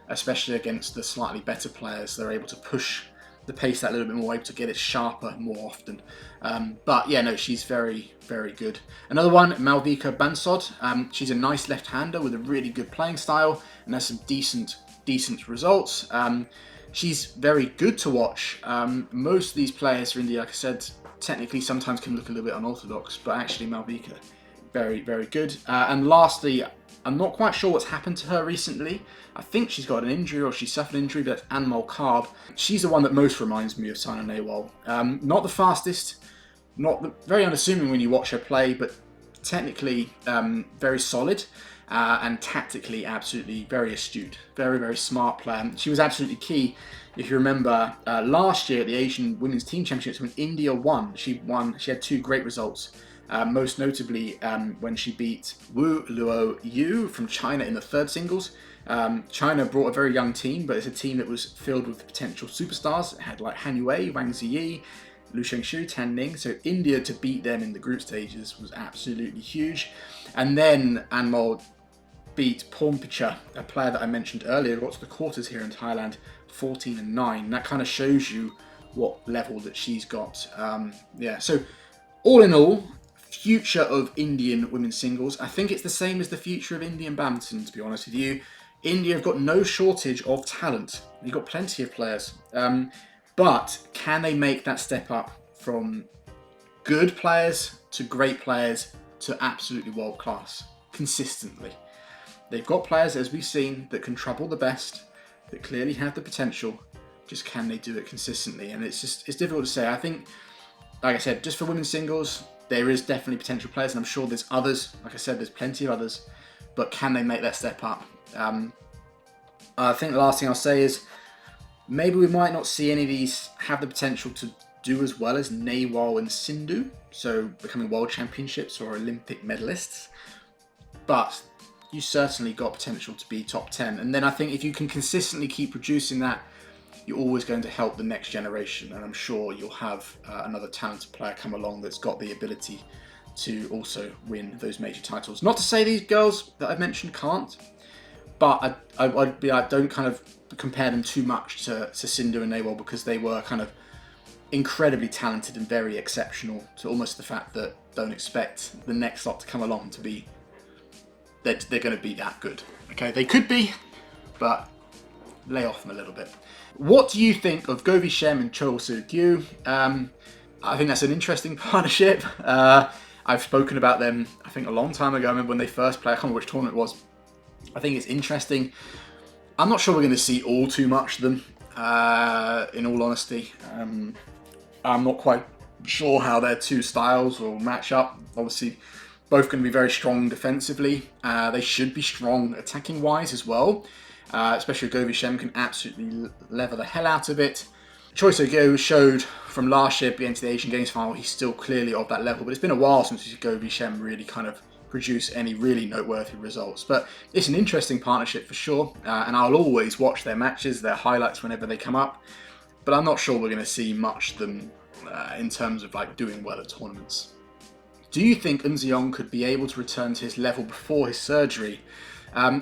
especially against the slightly better players. They're able to push the pace that little bit more, able to get it sharper more often. But yeah, no, she's very, very good. Another one, Malvika Bansod. She's a nice left-hander with a really good playing style, and has some decent results. She's very good to watch. Most of these players for India, like I said, technically sometimes can look a little bit unorthodox, but actually Malvika, very, very good. And lastly, I'm not quite sure what's happened to her recently. I think she's got an injury or she suffered an injury, but that's Anmol Karb. She's the one that most reminds me of Thinaah Nehwal. Not the fastest, very unassuming when you watch her play, but technically very solid. And tactically absolutely very astute, very, very smart player. She was absolutely key. If you remember last year at the Asian Women's Team Championships when India won, she had 2 great results. Most notably when she beat Loh Kean Yew from China in the 3rd singles. China brought a very young team, but it's a team that was filled with potential superstars. It had like Han Yue, Wang Ziyi, Liu Shengshu, Tan Ning. So India to beat them in the group stages was absolutely huge. And then Anmol beat Pornpawee, a player that I mentioned earlier, got to the quarters here in Thailand, 14-9. That kind of shows you what level that she's got. Yeah, so all in all, future of Indian women's singles. I think it's the same as the future of Indian badminton, to be honest with you. India have got no shortage of talent. You've got plenty of players. But can they make that step up from good players to great players to absolutely world class consistently? They've got players, as we've seen, that can trouble the best, that clearly have the potential. Just can they do it consistently? And it's difficult to say. I think, like I said, just for women's singles, there is definitely potential players, and I'm sure there's others. Like I said, there's plenty of others, but can they make that step up? I think the last thing I'll say is maybe we might not see any of these have the potential to do as well as Nehwal and Sindhu, so becoming world championships or Olympic medalists, but you certainly got potential to be top 10. And then I think if you can consistently keep producing that, you're always going to help the next generation. And I'm sure you'll have another talented player come along that's got the ability to also win those major titles. Not to say these girls that I've mentioned can't, but I don't kind of compare them too much to Sindhu and Nehwal, because they were kind of incredibly talented and very exceptional, to almost the fact that don't expect the next lot to come along to be they're going to be that good. Okay, they could be, but lay off them a little bit. What do you think of Govi Shem and Cho Soo-kyu? I think that's an interesting partnership. I've spoken about them, I think, a long time ago. I remember when they first played. I can't remember which tournament it was. I think it's interesting. I'm not sure we're going to see all too much of them, in all honesty. I'm not quite sure how their 2 styles will match up. Obviously, both going to be very strong defensively. They should be strong attacking-wise as well. Especially Govi Shem can absolutely level the hell out of it. Choi Soo-kyu showed from last year against the Asian Games final, he's still clearly of that level. But it's been a while since Govi Shem really kind of produced any really noteworthy results. But it's an interesting partnership for sure. And I'll always watch their matches, their highlights whenever they come up. But I'm not sure we're going to see much of them in terms of like doing well at tournaments. Do you think Ng Tze Yong could be able to return to his level before his surgery?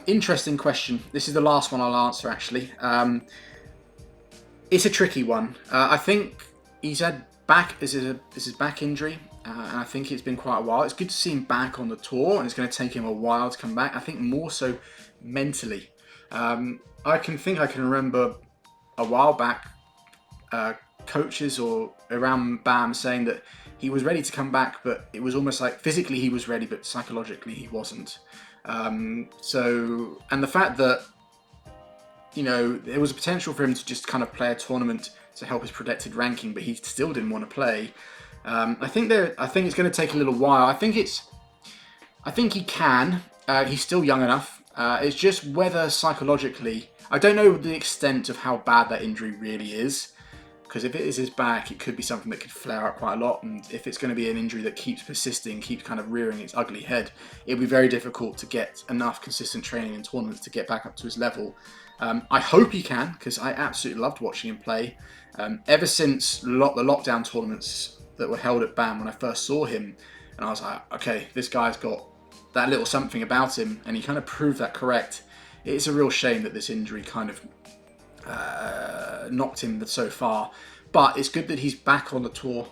Interesting question. This is the last one I'll answer, actually. It's a tricky one. I think he's had this is his back injury, and I think it's been quite a while. It's good to see him back on the tour, and it's going to take him a while to come back. I think more so mentally. I can remember a while back, coaches or around BAM saying that he was ready to come back, but it was almost like physically he was ready, but psychologically he wasn't. And the fact that, you know, there was a potential for him to just kind of play a tournament to help his protected ranking, but he still didn't want to play. I think it's going to take a little while. I think he can. He's still young enough. It's just whether psychologically, I don't know the extent of how bad that injury really is. because if it is his back, it could be something that could flare up quite a lot, and if it's going to be an injury that keeps persisting, keeps kind of rearing its ugly head, it'll be very difficult to get enough consistent training in tournaments to get back up to his level. I hope he can, because I absolutely loved watching him play. Ever since the lockdown tournaments that were held at BAM when I first saw him, and I was like, okay, this guy's got that little something about him, and he kind of proved that correct. It's a real shame that this injury kind of knocked him so far, but it's good that he's back on the tour.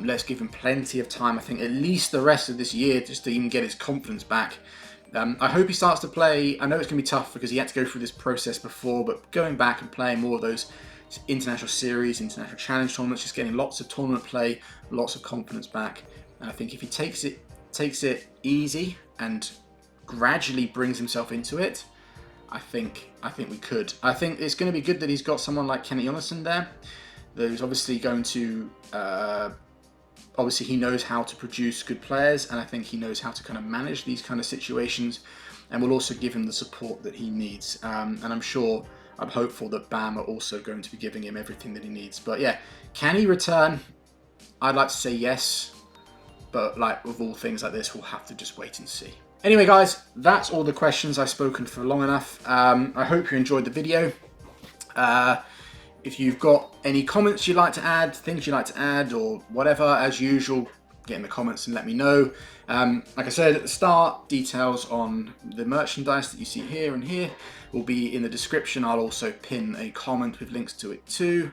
Let's give him plenty of time, I think at least the rest of this year, just to even get his confidence back. I hope he starts to play. I know it's going to be tough because he had to go through this process before, but going back and playing more of those international series, international challenge tournaments, just getting lots of tournament play, lots of confidence back. And I think if he takes it easy and gradually brings himself into it, I think we could. I think it's going to be good that he's got someone like Kenneth Jonasson there. Who's obviously going to, obviously he knows how to produce good players, and I think he knows how to kind of manage these kind of situations, and will also give him the support that he needs. And I'm hopeful that BAM are also going to be giving him everything that he needs. But yeah, can he return? I'd like to say yes, but like with all things like this, we'll have to just wait and see. Anyway guys, that's all the questions. I've spoken for long enough. I hope you enjoyed the video. If you've got any comments you'd like to add, things you'd like to add, or whatever, as usual, get in the comments and let me know. Like I said at the start, details on the merchandise that you see here and here will be in the description. I'll also pin a comment with links to it too.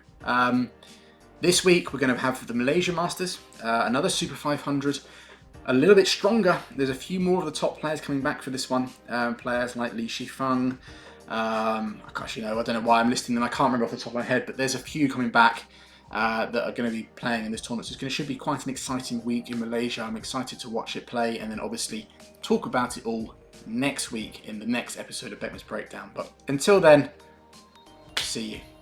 This week we're going to have the Malaysia Masters, another Super 500. A little bit stronger. There's a few more of the top players coming back for this one. Players like Li Shifeng. Gosh, I don't know why I'm listing them. I can't remember off the top of my head, but there's a few coming back that are going to be playing in this tournament. So it should be quite an exciting week in Malaysia. I'm excited to watch it play, and then obviously talk about it all next week in the next episode of Beckman's Breakdown. But until then, see you.